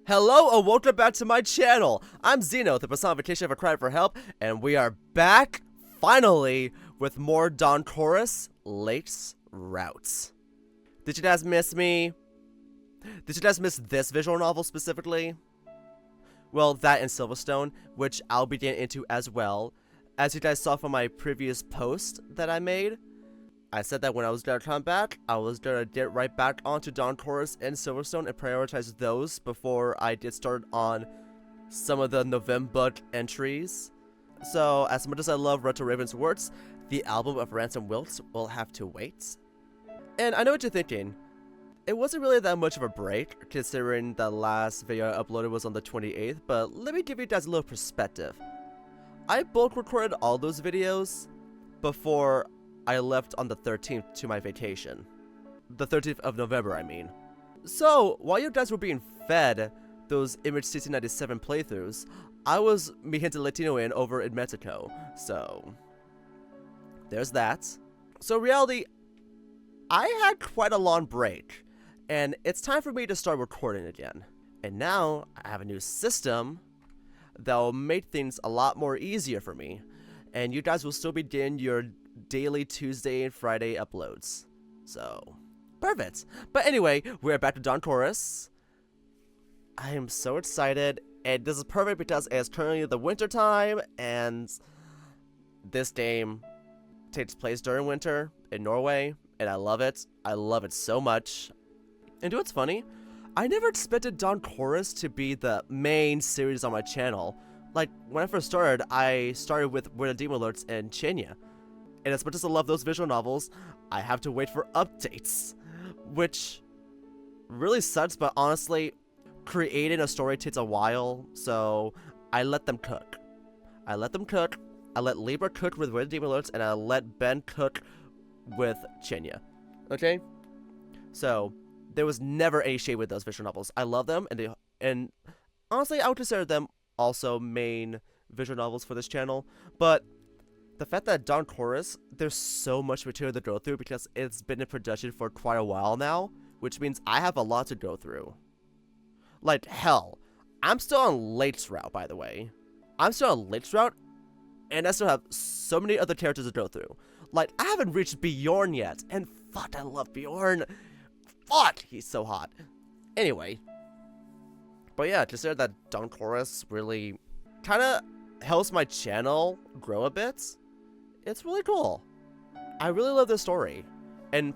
Hello and welcome back to my channel. I'm Xeno, the personification of a cry for help, and we are back, finally, with more Dawn Chorus Lakes routes. Did you guys miss me? Did you guys miss this visual novel specifically? Well, that and Silverstone, which I'll be getting into as well. As you guys saw from my previous post that I made, I said that when I was gonna come back, I was gonna get right back onto Dawn Chorus and Silverstone and prioritize those before I get started on some of the November entries. So, as much as I love Retro Raven's works, the album of Ransom Wilkes will have to wait. And I know what you're thinking. It wasn't really that much of a break, considering the last video I uploaded was on the 28th, but let me give you guys a little perspective. I bulk recorded all those videos before I left on the 13th to my vacation. The 13th of November, I mean. So, while you guys were being fed those Image 1697 playthroughs, I was mi gente Latino in over in Mexico. So, there's that. So, reality, I had quite a long break, and it's time for me to start recording again. And now, I have a new system that will make things a lot more easier for me, and you guys will still be getting your daily Tuesday and Friday uploads. So, perfect. But anyway, we're back to Dawn Chorus. I am so excited, and this is perfect because it's currently the winter time, and this game takes place during winter in Norway, and I love it. I love it so much. And what's funny, I never expected Dawn Chorus to be the main series on my channel. Like, when I first started, I started with Where the Demon Lurks and Xeno. And as much as I love those visual novels, I have to wait for updates. Which really sucks, but honestly, creating a story takes a while, so I let them cook. I let Libra cook with Where the Demon Lurks, and I let Ben cook with Xeno. Okay? So, there was never any shade with those visual novels. I love them, and honestly, I would consider them also main visual novels for this channel, but the fact that Dawn Chorus, there's so much material to go through because it's been in production for quite a while now, which means I have a lot to go through. Like, hell, I'm still on Lake's route, by the way. I'm still on Lake's route, and I still have so many other characters to go through. Like, I haven't reached Bjorn yet, and fuck, I love Bjorn. Fuck, he's so hot. Anyway. But yeah, consider that Dawn Chorus really kind of helps my channel grow a bit. It's really cool. I really love this story, and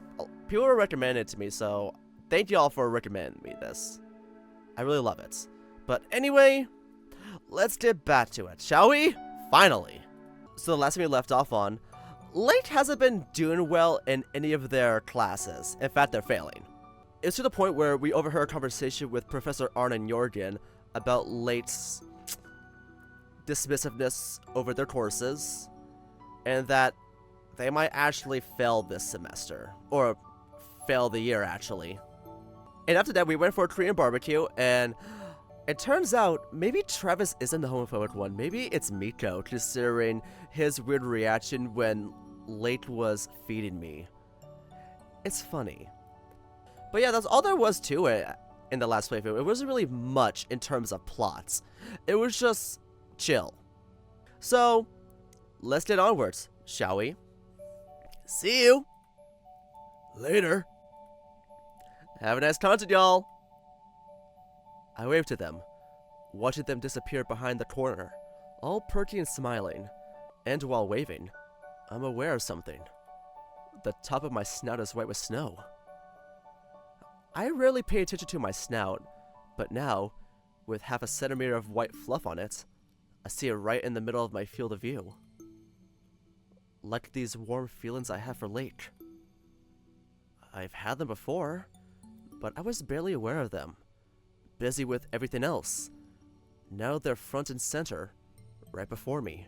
people recommend it to me, so thank y'all for recommending me this. I really love it. But anyway, let's get back to it, shall we? Finally. So the last thing we left off on, Lake hasn't been doing well in any of their classes. In fact, they're failing. It's to the point where we overheard a conversation with Professor Arne Jorgen about Lake's dismissiveness over their courses, and that they might actually fail this semester, or fail the year actually. And after that, we went for a Korean barbecue, and it turns out maybe Travis isn't the homophobic one. Maybe it's Miko, considering his weird reaction when Lake was feeding me. It's funny. But yeah, that's all there was to it in the last playthrough. It wasn't really much in terms of plots. It was just chill. So, let's get onwards, shall we? See you later. Have a nice concert, y'all. I waved to them, watching them disappear behind the corner, all perky and smiling. And while waving, I'm aware of something. The top of my snout is white with snow. I rarely pay attention to my snout, but now, with half a centimeter of white fluff on it, I see it right in the middle of my field of view. Like these warm feelings I have for Lake. I've had them before, but I was barely aware of them, busy with everything else. Now they're front and center, right before me.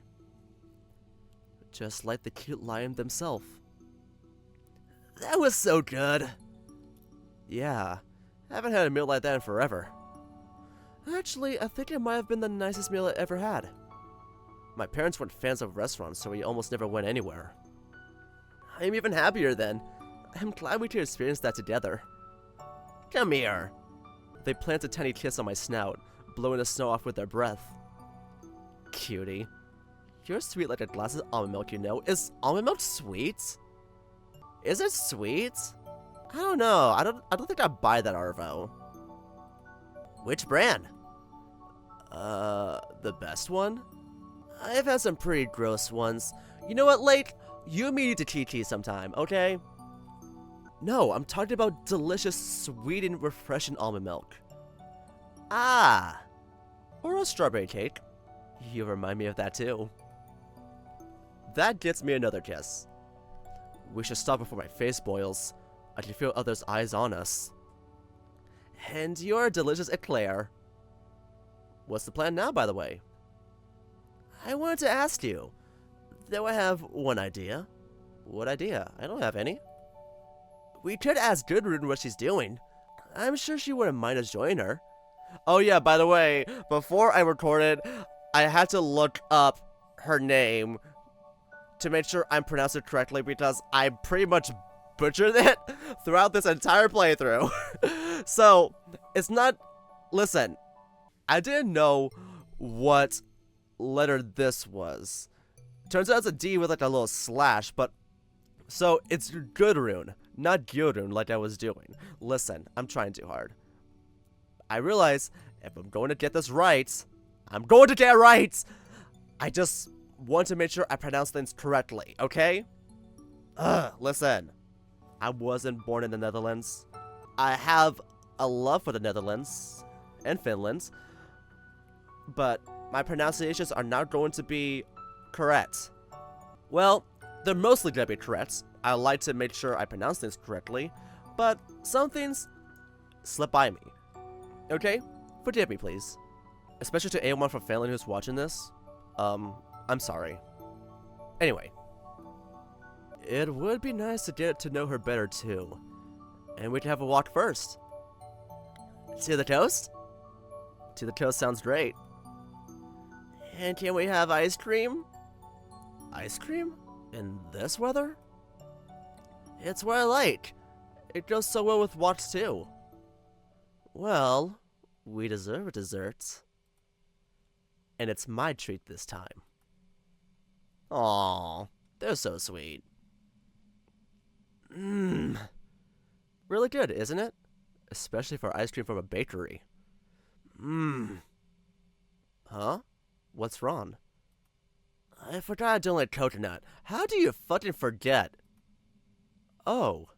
Just like the cute lion themselves. That was so good! Yeah, haven't had a meal like that in forever. Actually, I think it might have been the nicest meal I ever had. My parents weren't fans of restaurants, so we almost never went anywhere. I'm even happier then. I'm glad we could experience that together. Come here. They plant a tiny kiss on my snout, blowing the snow off with their breath. Cutie. You're sweet like a glass of almond milk, you know. Is almond milk sweet? Is it sweet? I don't know. I don't think I'd buy that, Arvo. Which brand? The best one? I've had some pretty gross ones. You know what, Lake? You and me need to TT sometime, okay? No, I'm talking about delicious, sweet, and refreshing almond milk. Ah! Or a strawberry cake. You remind me of that too. That gets me another kiss. We should stop before my face boils. I can feel others' eyes on us. And you're a delicious eclair. What's the plan now, by the way? I wanted to ask you, though I have one idea. What idea? I don't have any. We could ask Gudrun what she's doing. I'm sure she wouldn't mind us joining her. Oh yeah, by the way, before I recorded, I had to look up her name to make sure I'm pronouncing it correctly because I pretty much butchered it throughout this entire playthrough. So, it's not... Listen, I didn't know what letter this was. Turns out it's a D with like a little slash, but... So, it's Gudrun, not Gudrun like I was doing. Listen, I'm trying too hard. I realize if I'm going to get this right, I'm going to get it right! I just want to make sure I pronounce things correctly, okay? Listen. I wasn't born in the Netherlands. I have a love for the Netherlands and Finland, but my pronunciations are not going to be correct. Well, they're mostly going to be correct. I like to make sure I pronounce things correctly, but some things slip by me. Okay? Forgive me, please. Especially to anyone from Finland who's watching this. I'm sorry. Anyway. It would be nice to get to know her better, too. And we can have a walk first. To the coast? To the coast sounds great. And can we have ice cream? Ice cream? In this weather? It's what I like. It goes so well with walks, too. Well, we deserve a dessert. And it's my treat this time. Aww, they're so sweet. Really good, isn't it? Especially for ice cream from a bakery. Huh? What's wrong? I forgot I don't like coconut. How do you fucking forget? Oh.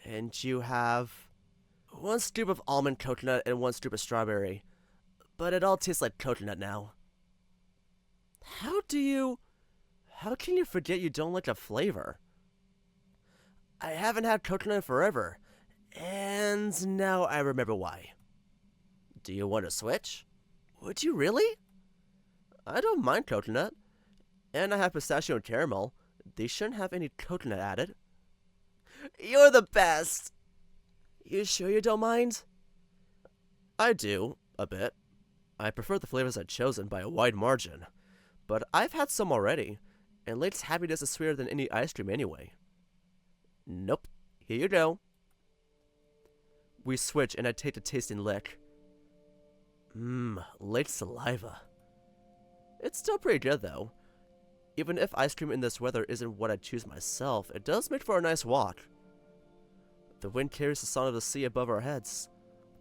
And you have... 1 scoop of almond coconut and 1 scoop of strawberry. But it all tastes like coconut now. How can you forget you don't like the flavor? I haven't had coconut forever, and now I remember why. Do you want to switch? Would you really? I don't mind coconut, and I have pistachio and caramel. They shouldn't have any coconut added. You're the best! You sure you don't mind? I do, a bit. I prefer the flavors I've chosen by a wide margin, but I've had some already, and Late's happiness is sweeter than any ice cream anyway. Nope. Here you go. We switch, and I take a tasting lick. Late's saliva. It's still pretty good, though. Even if ice cream in this weather isn't what I'd choose myself, it does make for a nice walk. The wind carries the song of the sea above our heads,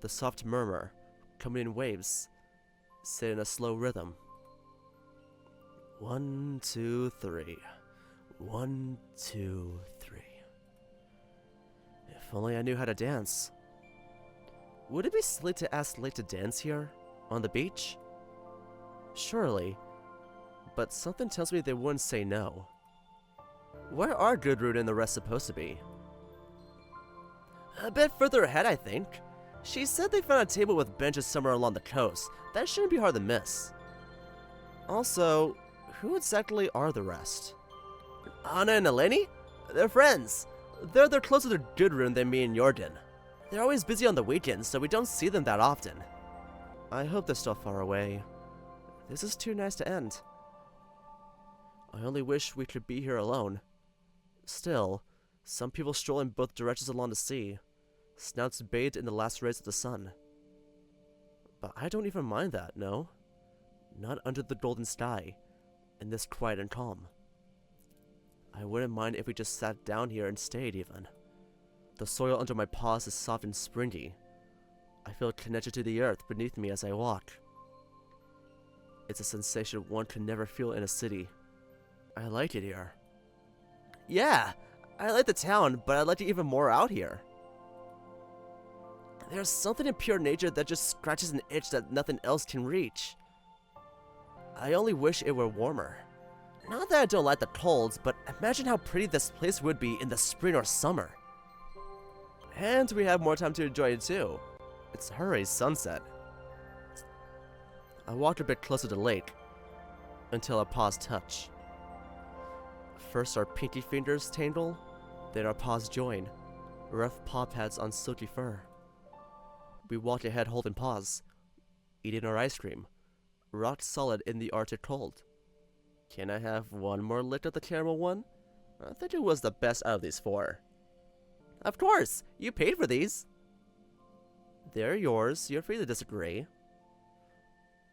the soft murmur, coming in waves, set in a slow rhythm. 1, 2, 3. 1, 2, 3. If only I knew how to dance. Would it be silly to ask Late to dance here? On the beach? Surely. But something tells me they wouldn't say no. Where are Gudrun and the rest supposed to be? A bit further ahead, I think. She said they found a table with benches somewhere along the coast. That shouldn't be hard to miss. Also, who exactly are the rest? Anna and Eleni? They're friends. They're closer to Gudrun than me and Jorgen. They're always busy on the weekends, so we don't see them that often. I hope they're still far away. This is too nice to end. I only wish we could be here alone. Still, some people stroll in both directions along the sea, snouts bathed in the last rays of the sun. But I don't even mind that, no? Not under the golden sky, in this quiet and calm. I wouldn't mind if we just sat down here and stayed even. The soil under my paws is soft and springy. I feel connected to the earth beneath me as I walk. It's a sensation one can never feel in a city. I like it here. Yeah, I like the town, but I like it even more out here. There's something in pure nature that just scratches an itch that nothing else can reach. I only wish it were warmer. Not that I don't like the colds, but imagine how pretty this place would be in the spring or summer. And we have more time to enjoy it too. It's Hurry's sunset. I walked a bit closer to the lake, until our paws touch. First our pinky fingers tangle, then our paws join, rough paw pads on silky fur. We walked ahead holding paws, eating our ice cream, rock solid in the Arctic cold. Can I have one more lick of the caramel one? I think it was the best out of these four. Of course! You paid for these! They're yours, you're free to disagree.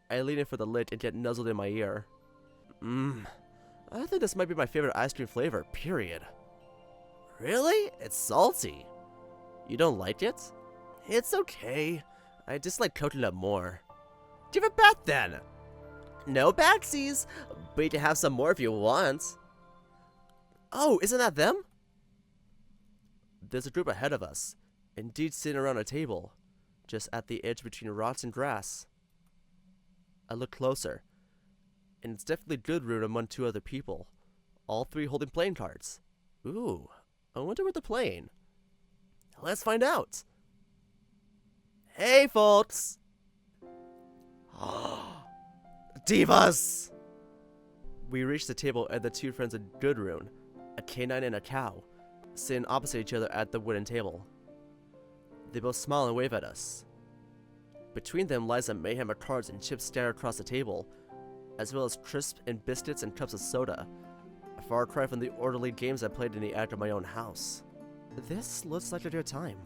I lean in for the lick and get nuzzled in my ear. I think this might be my favorite ice cream flavor, period. Really? It's salty. You don't like it? It's okay. I dislike coconut more. Give it back then! No backsies, but you can have some more if you want. Oh, isn't that them? There's a group ahead of us, indeed sitting around a table, just at the edge between rocks and grass. I look closer, and it's definitely Gudrun among two other people, all three holding playing cards. Ooh, I wonder what they're playing. Let's find out. Hey, folks! Divas! We reach the table and the two friends of Gudrun, a canine and a cow, sitting opposite each other at the wooden table. They both smile and wave at us. Between them lies a mayhem of cards and chips scattered across the table, as well as crisps and biscuits and cups of soda, a far cry from the orderly games I played in the attic of my own house. This looks like a good time.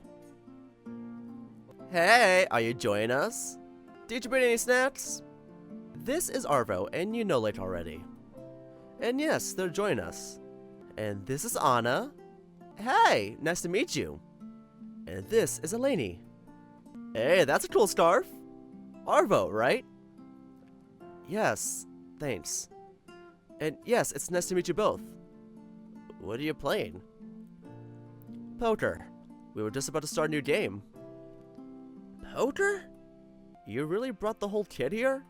Hey, are you joining us? Did you bring any snacks? This is Arvo, and you know Lake already. And yes, they're joining us. And this is Anna. Hey, nice to meet you. And this is Eleni. Hey, that's a cool scarf. Arvo, right? Yes, thanks. And yes, it's nice to meet you both. What are you playing? Poker. We were just about to start a new game. Poker? You really brought the whole kit here?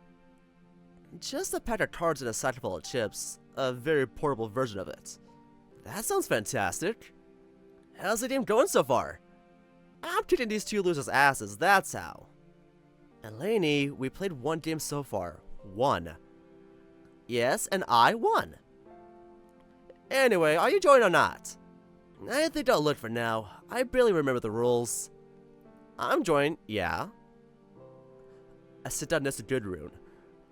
Just a pack of cards and a sack full of chips. A very portable version of it. That sounds fantastic. How's the game going so far? I'm kicking these two losers' asses, that's how. Eleni, we played one game so far. One. Yes, and I won. Anyway, are you joining or not? I think I'll look for now. I barely remember the rules. I'm joined, yeah. I sit down next to Gudrun.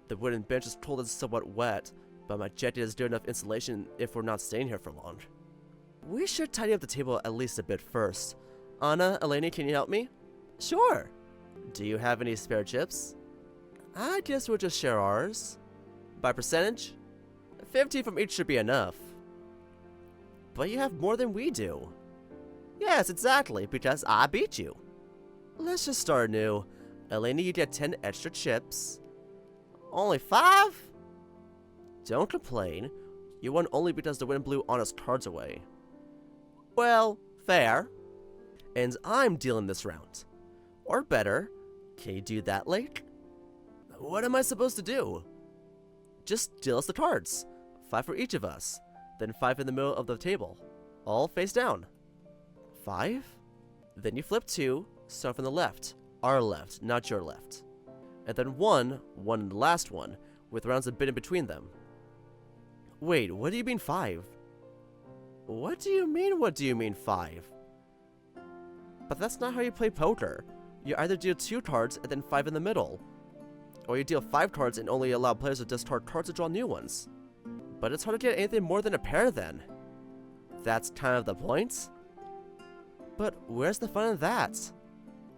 The wooden bench is cold and somewhat wet, but my jacket has good enough insulation if we're not staying here for long. We should tidy up the table at least a bit first. Anna, Eleni, can you help me? Sure. Do you have any spare chips? I guess we'll just share ours. By percentage? 15 from each should be enough. But you have more than we do. Yes, exactly, because I beat you. Let's just start anew. Eleni, you get 10 extra chips. Only 5? Don't complain. You won only because the wind blew honest cards away. Well, fair. And I'm dealing this round. Or better, can you do that, Lake? What am I supposed to do? Just deal us the cards. 5 for each of us. Then 5 in the middle of the table. All face down. 5? Then you flip 2, start from the left. Our left, not your left. And then 1 in the last one, with rounds a bit in between them. Wait, what do you mean 5? What do you mean 5? But that's not how you play poker. You either deal 2 cards and then 5 in the middle. Or you deal 5 cards and only allow players to discard cards to draw new ones. But it's hard to get anything more than a pair then. That's kind of the point. But where's the fun in that?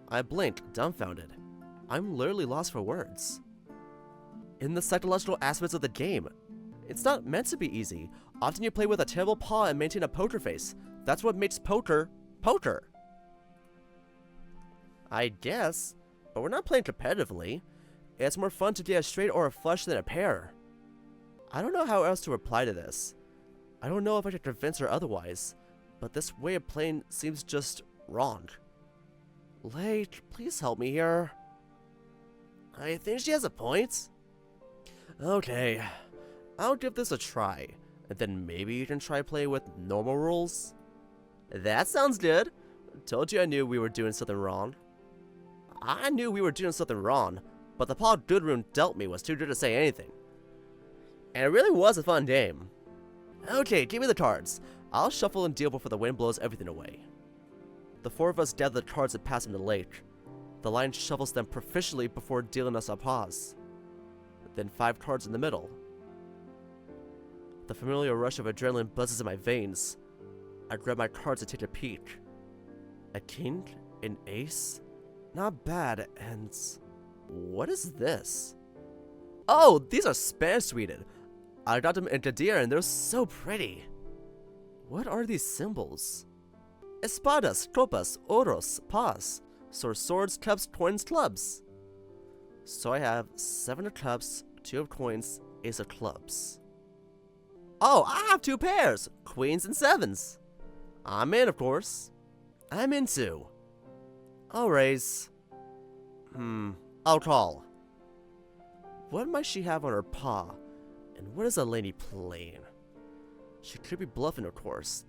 I blink, dumbfounded. I'm literally lost for words. In the psychological aspects of the game, it's not meant to be easy. Often you play with a terrible paw and maintain a poker face. That's what makes poker, poker. I guess, but we're not playing competitively. It's more fun to get a straight or a flush than a pair. I don't know how else to reply to this. I don't know if I can convince her otherwise, but this way of playing seems just wrong. Late, please help me here. I think she has a point. Okay, I'll give this a try, and then maybe you can try playing with normal rules? That sounds good. Told you I knew we were doing something wrong. I knew we were doing something wrong, but the paw Gudrun dealt me was too good to say anything. And it really was a fun game. Okay, give me the cards. I'll shuffle and deal before the wind blows everything away. The four of us gather the cards and pass them to Lake. The lion shuffles them proficiently before dealing us a pause. Then 5 cards in the middle. The familiar rush of adrenaline buzzes in my veins. I grab my cards and take a peek. A king? An ace? Not bad, and... what is this? Oh, these are Spanish-tweeted. I got them in Kadir and they're so pretty. What are these symbols? Espadas, copas, oros, pas. So swords, cups, coins, clubs. So I have 7 of cups, 2 of coins, ace of clubs. Oh, I have 2 pairs, queens and 7s. I'm in, of course. I'm in too. I'll raise. I'll call. What might she have on her paw? And what is a lady playing? She could be bluffing, of course,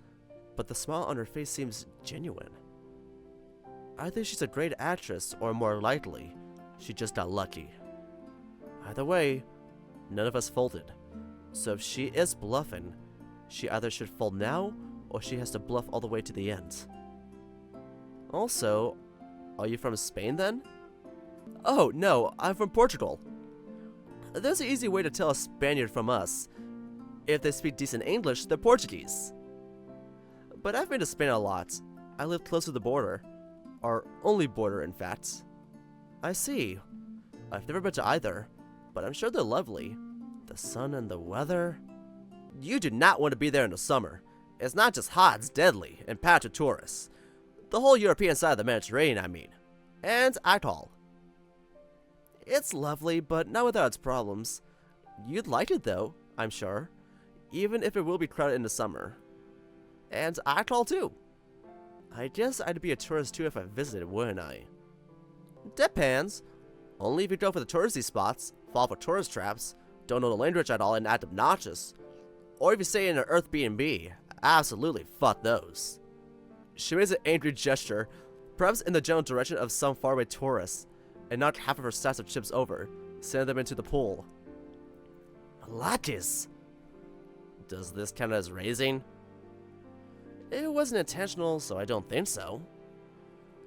but the smile on her face seems genuine. Either she's a great actress, or more likely, she just got lucky. Either way, none of us folded. So if she is bluffing, she either should fold now, or she has to bluff all the way to the end. Also, are you from Spain then? Oh, no, I'm from Portugal. There's an easy way to tell a Spaniard from us. If they speak decent English, they're Portuguese. But I've been to Spain a lot. I live close to the border. Our only border, in fact. I see. I've never been to either, but I'm sure they're lovely. The sun and the weather. You do not want to be there in the summer. It's not just hot, it's deadly, and packed with tourists. The whole European side of the Mediterranean, I mean. And Atoll. It's lovely, but not without its problems. You'd like it though, I'm sure. Even if it will be crowded in the summer. And Atoll too. I guess I'd be a tourist too if I visited, wouldn't I? Depends. Only if you go for the touristy spots, fall for tourist traps, don't know the language at all and act obnoxious. Or if you stay in an Earth B&B, absolutely fuck those. She makes an angry gesture, perhaps in the general direction of some faraway tourists, and knocked half of her stacks of chips over, sending them into the pool. Latkes! Does this count as raising? It wasn't intentional, so I don't think so.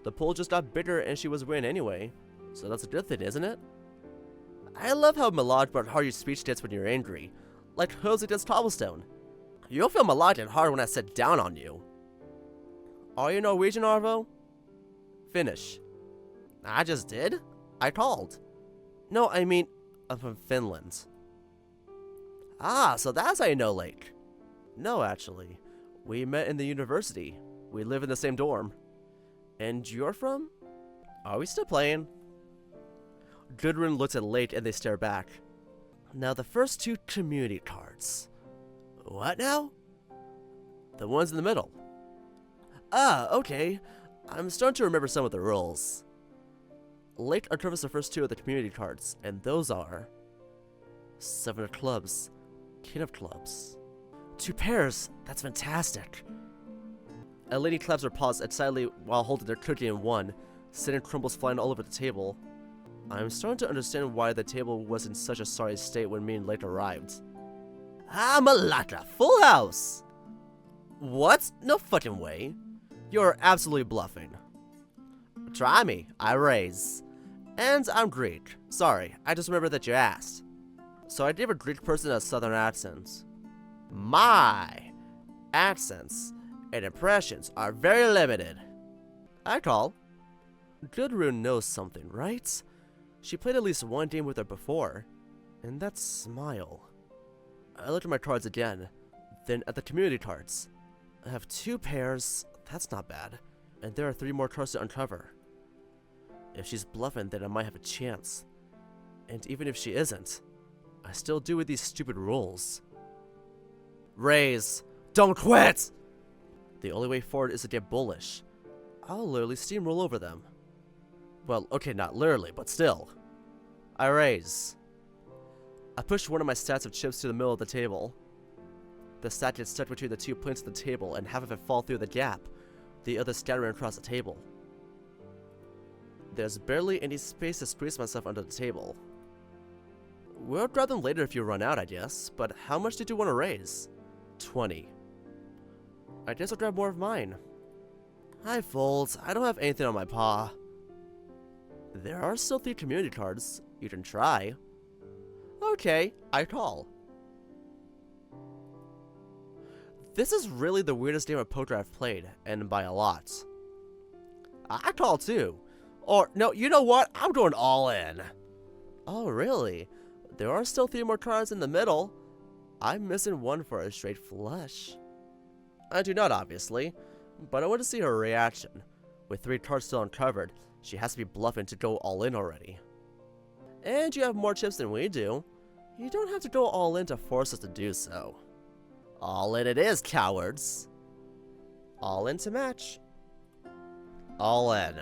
The pool just got bigger and she was winning anyway, so that's a good thing, isn't it? I love how melodic but hard your speech gets when you're angry, like hooves against cobblestone. You'll feel melodic and hard when I sit down on you. Are you Norwegian, Arvo? Finish. I just did? I called. No, I mean, I'm from Finland. Ah, so that's how you know Lake. No, actually. We met in the university. We live in the same dorm. And you're from? Are we still playing? Gudrun looks at Lake and they stare back. Now the first 2 community cards. What now? The ones in the middle. Ah, okay. I'm starting to remember some of the rules. Lake uncovers the first 2 of the community cards, and those are 7 of clubs, king of clubs. 2 pairs, that's fantastic. A lady claps her paws excitedly while holding their cookie in one, sending crumbles flying all over the table. I'm starting to understand why the table was in such a sorry state when me and Lake arrived. Ah, Malaka, full house! What? No fucking way. You're absolutely bluffing. Try me, I raise. And I'm Greek. Sorry, I just remembered that you asked. So I gave a Greek person a southern accent. My accents and impressions are very limited. I call. Gudrun knows something, right? She played at least one game with her before, and that smile. I looked at my cards again, then at the community cards. I have 2 pairs, that's not bad, and there are 3 more cards to uncover. If she's bluffing, then I might have a chance. And even if she isn't, I still do with these stupid rules. Raise! Don't quit! The only way forward is to get bullish. I'll literally steamroll over them. Well, okay, not literally, but still. I raise. I push one of my stacks of chips to the middle of the table. The stack gets stuck between the 2 plates of the table, and half of it falls through the gap, the other scattering across the table. There's barely any space to squeeze myself under the table. We'll grab them later if you run out, I guess, but how much did you want to raise? 20. I guess I'll grab more of mine. I fold. I don't have anything on my paw. There are still 3 community cards. You can try. Okay, I call. This is really the weirdest game of poker I've played, and by a lot. I call too. Or, no, you know what? I'm going all in. Oh, really? There are still 3 more cards in the middle. I'm missing one for a straight flush. I do not, obviously, but I want to see her reaction. With 3 cards still uncovered, she has to be bluffing to go all in already. And you have more chips than we do. You don't have to go all in to force us to do so. All in it is, cowards. All in to match. All in.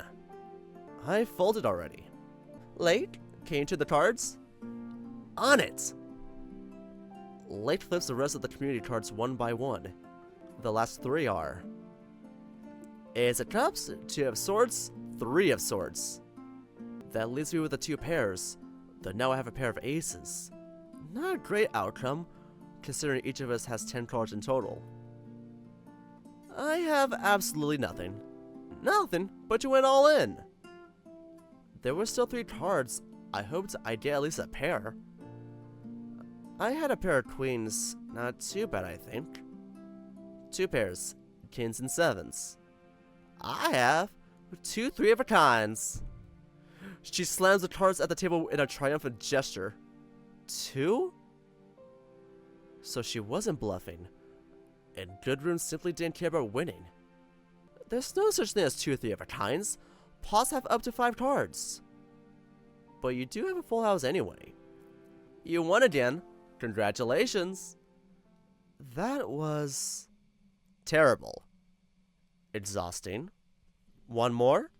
I folded already. Late, came to the cards. On it! Late flips the rest of the community cards one by one. The last 3 are Ace of Cups, 2 of Swords, 3 of Swords. That leaves me with the 2 pairs, though now I have a pair of aces. Not a great outcome, considering each of us has 10 cards in total. I have absolutely nothing. Nothing, but you went all in. There were still 3 cards. I hoped I'd get at least a pair. I had a pair of queens, not too bad I think. 2 pairs, kings and 7s. I have 2 3-of-a-kinds. She slams the cards at the table in a triumphant gesture. 2? So she wasn't bluffing, and Goodroom simply didn't care about winning. There's no such thing as 2 3-of-a-kinds. Pots have up to 5 cards. But you do have a full house anyway. You won again. Congratulations. That was terrible. Exhausting. One more?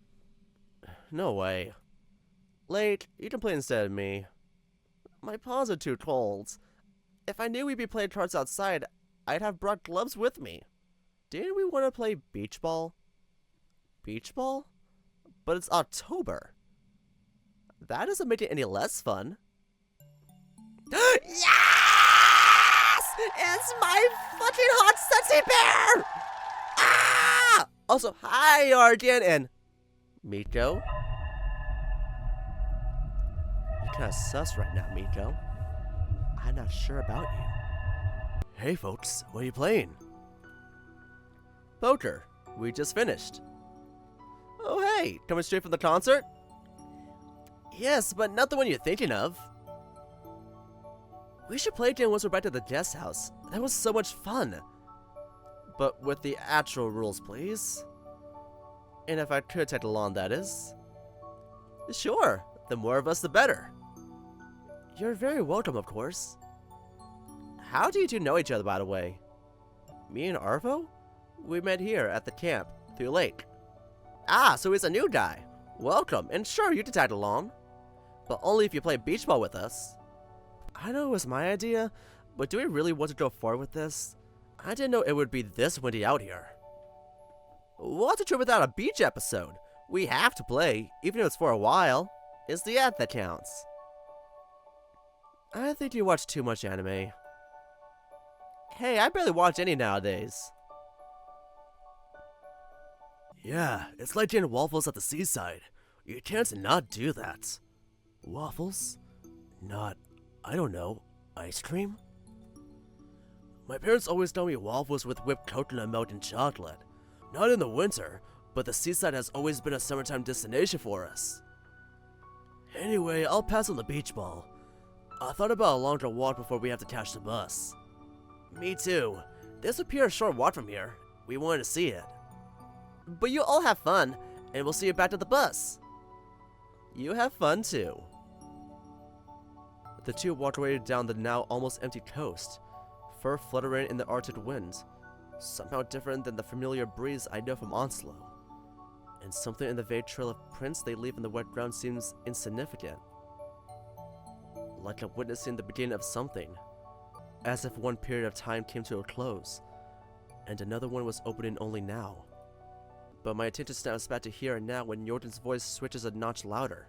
No way. Late, you can play instead of me. My paws are too cold. If I knew we'd be playing cards outside, I'd have brought gloves with me. Didn't we want to play beach ball? Beach ball? But it's October. That doesn't make it any less fun. Yes! It's my fucking hot, sexy bear! Ah! Also, hi, Argan and Miko. You're kinda sus right now, Miko. I'm not sure about you. Hey, folks, what are you playing? Poker. We just finished. Oh, hey, coming straight from the concert? Yes, but not the one you're thinking of. We should play again once we're back to the guest house. That was so much fun. But with the actual rules, please. And if I could tag along, that is. Sure, the more of us, the better. You're very welcome, of course. How do you two know each other, by the way? Me and Arvo? We met here at the camp, through Lake. Ah, so he's a new guy. Welcome, and sure, you can tag along. But only if you play beach ball with us. I know it was my idea, but do we really want to go forward with this? I didn't know it would be this windy out here. What's a trip without a beach episode? We have to play, even if it's for a while. It's the ad that counts. I think you watch too much anime. Hey, I barely watch any nowadays. Yeah, it's like getting waffles at the seaside. You can't not do that. Waffles? Not, I don't know, ice cream? My parents always tell me waffles with whipped coconut milk and chocolate. Not in the winter, but the seaside has always been a summertime destination for us. Anyway, I'll pass on the beach ball. I thought about a longer walk before we have to catch the bus. Me too. This would be a short walk from here. We wanted to see it. But you all have fun, and we'll see you back to the bus. You have fun too. The two walked away down the now almost empty coast, fur fluttering in the Arctic wind, somehow different than the familiar breeze I know from Onslow. And something in the vague trail of prints they leave in the wet ground seems insignificant. Like I'm witnessing the beginning of something, as if one period of time came to a close, and another one was opening only now. But my attention snaps back to here and now when Jordan's voice switches a notch louder.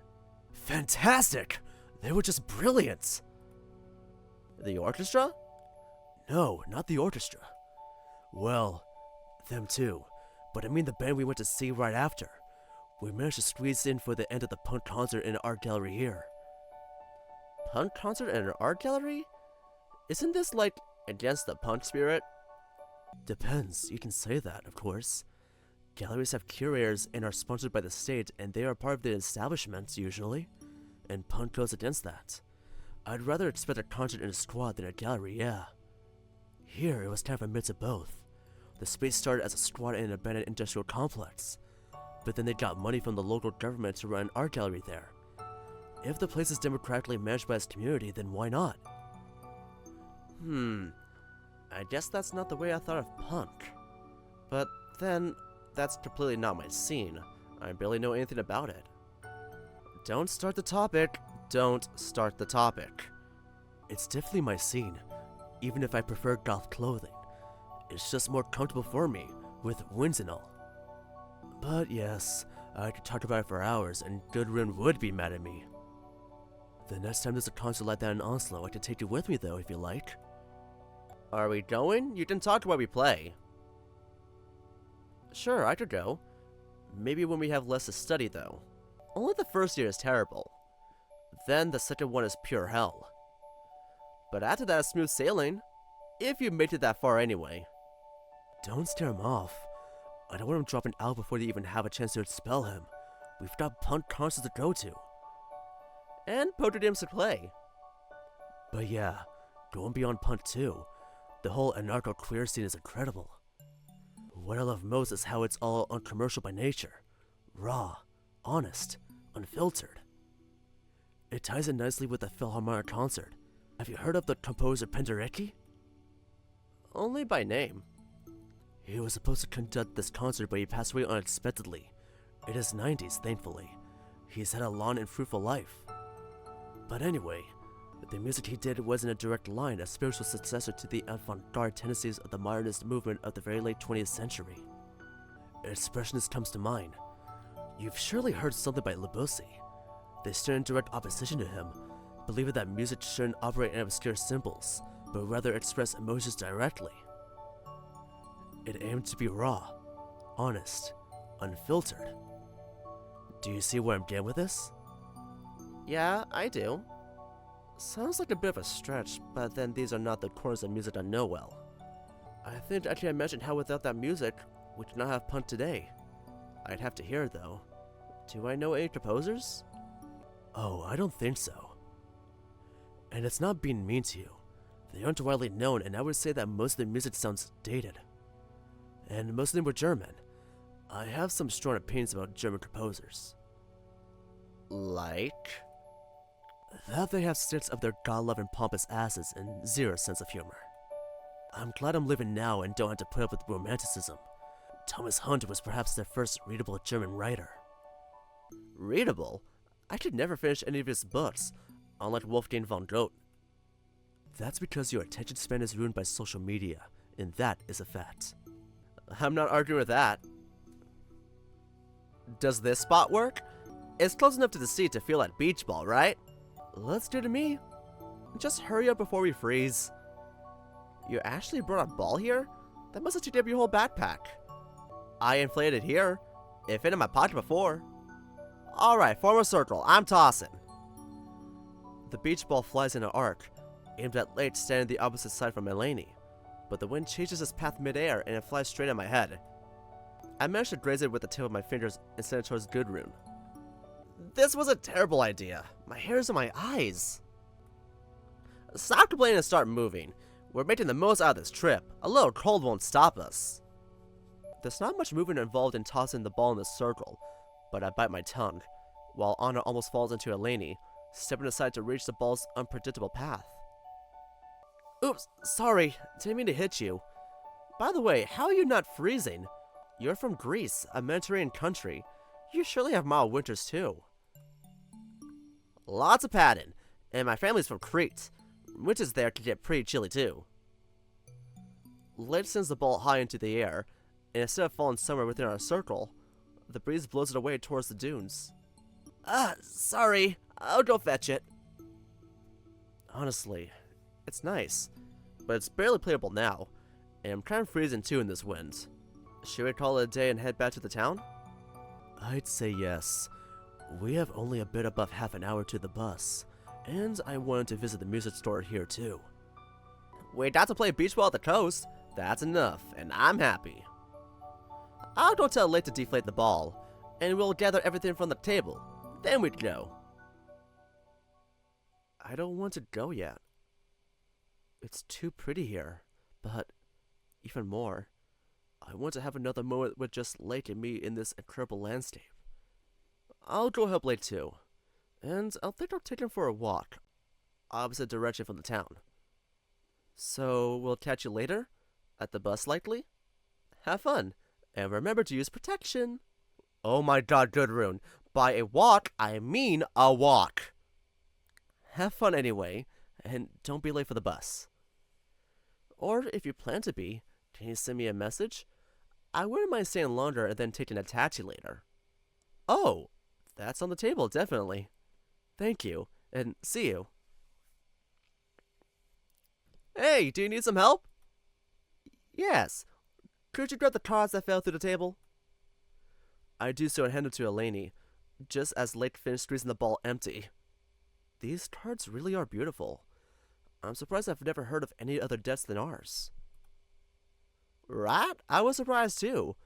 Fantastic! They were just brilliant! The orchestra? No, not the orchestra. Well, them too. But I mean the band we went to see right after. We managed to squeeze in for the end of the punk concert in an art gallery here. Punk concert in an art gallery? Isn't this like against the punk spirit? Depends, you can say that, of course. Galleries have curators and are sponsored by the state, and they are part of the establishments usually. And punk goes against that. I'd rather expect a concert in a squad than a gallery, yeah. Here, it was kind of a mix of both. The space started as a squad in an abandoned industrial complex, but then they got money from the local government to run an art gallery there. If the place is democratically managed by its community, then why not? I guess that's not the way I thought of punk. But then, that's completely not my scene. I barely know anything about it. Don't start the topic. Don't start the topic. It's definitely my scene, even if I prefer goth clothing. It's just more comfortable for me, with wings and all. But yes, I could talk about it for hours, and Gudrun would be mad at me. The next time there's a concert like that in Oslo, I could take you with me though, if you like. Are we going? You can talk while we play. Sure, I could go. Maybe when we have less to study though. Only the first year is terrible. Then the second one is pure hell. But after that is smooth sailing. If you made it that far anyway. Don't scare him off. I don't want him dropping out before they even have a chance to expel him. We've got punk concerts to go to. And poker games to play. But yeah, going beyond punk too. The whole anarcho-queer scene is incredible. What I love most is how it's all uncommercial by nature. Raw, honest, unfiltered. It ties in nicely with the Philharmonic concert. Have you heard of the composer Penderecki? Only by name. He was supposed to conduct this concert, but he passed away unexpectedly. In his 90s, thankfully. He's had a long and fruitful life. But anyway, the music he did wasn't a direct line, a spiritual successor to the avant-garde tendencies of the modernist movement of the very late 20th century. Expressionist comes to mind. You've surely heard something by Debussy. They stood in direct opposition to him, believing that music shouldn't operate in obscure symbols, but rather express emotions directly. It aimed to be raw, honest, unfiltered. Do you see where I'm getting with this? Yeah, I do. Sounds like a bit of a stretch, but then these are not the chords of music I know well. I think I can imagine how without that music, we could not have punk today. I'd have to hear it though. Do I know any composers? Oh, I don't think so. And it's not being mean to you. They aren't widely known, and I would say that most of the music sounds dated. And most of them were German. I have some strong opinions about German composers. Like? That they have sticks of their god-loving pompous asses and zero sense of humor. I'm glad I'm living now and don't have to put up with romanticism. Thomas Hunt was perhaps the first readable German writer. Readable? I could never finish any of his books, unlike Wolfgang von Goethe. That's because your attention span is ruined by social media, and that is a fact. I'm not arguing with that. Does this spot work? It's close enough to the sea to feel like beach ball, right? Let's do to me. Just hurry up before we freeze. You actually brought a ball here? That must have taken up your whole backpack. I inflated here. It fit in my pocket before. Alright, form a circle. I'm tossing. The beach ball flies in an arc, aimed at Lake standing the opposite side from Eleni. But the wind changes its path midair and it flies straight at my head. I managed to graze it with the tip of my fingers and send it towards Gudrun. This was a terrible idea. My hair's in my eyes. Stop complaining and start moving. We're making the most out of this trip. A little cold won't stop us. There's not much movement involved in tossing the ball in a circle, but I bite my tongue, while Anna almost falls into Eleni, stepping aside to reach the ball's unpredictable path. Oops, sorry, didn't mean to hit you. By the way, how are you not freezing? You're from Greece, a Mediterranean country. You surely have mild winters too. Lots of padding, and my family's from Crete. Winters there can get pretty chilly too. Light sends the ball high into the air, and instead of falling somewhere within our circle, the breeze blows it away towards the dunes. Sorry, I'll go fetch it. Honestly, it's nice, but it's barely playable now, and I'm kind of freezing too in this wind. Should we call it a day and head back to the town? I'd say yes. We have only a bit above half an hour to the bus, and I wanted to visit the music store here too. We got to play beach ball at the coast. That's enough, and I'm happy. I'll go tell Lake to deflate the ball, and we'll gather everything from the table. Then we'd go. I don't want to go yet. It's too pretty here, but even more, I want to have another moment with just Lake and me in this incredible landscape. I'll go help Lake too, and I'll think I'll take him for a walk, opposite direction from the town. So we'll catch you later? At the bus likely? Have fun, and remember to use protection. Oh my god, Gudrun. By a walk, I mean a walk. Have fun anyway, and don't be late for the bus. Or if you plan to be, can you send me a message? I wouldn't mind staying longer and then taking a taxi later. Oh, that's on the table, definitely. Thank you, and see you. Hey, do you need some help? Yes. Could you grab the cards that fell through the table? I do so and hand them to Eleni, just as Lake finished squeezing the ball empty. These cards really are beautiful. I'm surprised I've never heard of any other decks than ours. Right? I was surprised too.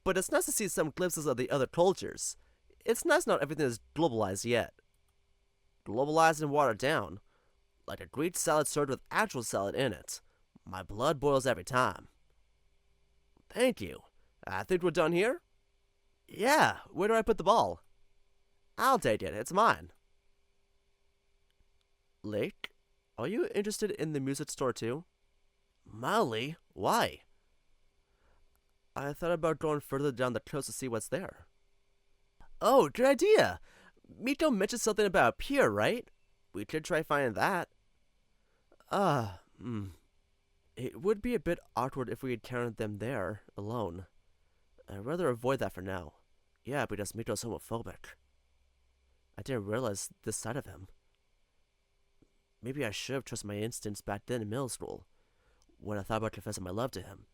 But it's nice to see some glimpses of the other cultures. It's nice not everything is globalized yet. Globalized and watered down. Like a Greek salad served with actual salad in it. My blood boils every time. Thank you. I think we're done here? Yeah, where do I put the ball? I'll take it, it's mine. Lake, are you interested in the music store too? Mildly, why? I thought about going further down the coast to see what's there. Oh, good idea! Miko mentioned something about a pier, right? We could try finding that. It would be a bit awkward if we encountered them there, alone. I'd rather avoid that for now. Yeah, because Miko's homophobic. I didn't realize this side of him. Maybe I should have trusted my instincts back then in middle school, when I thought about confessing my love to him.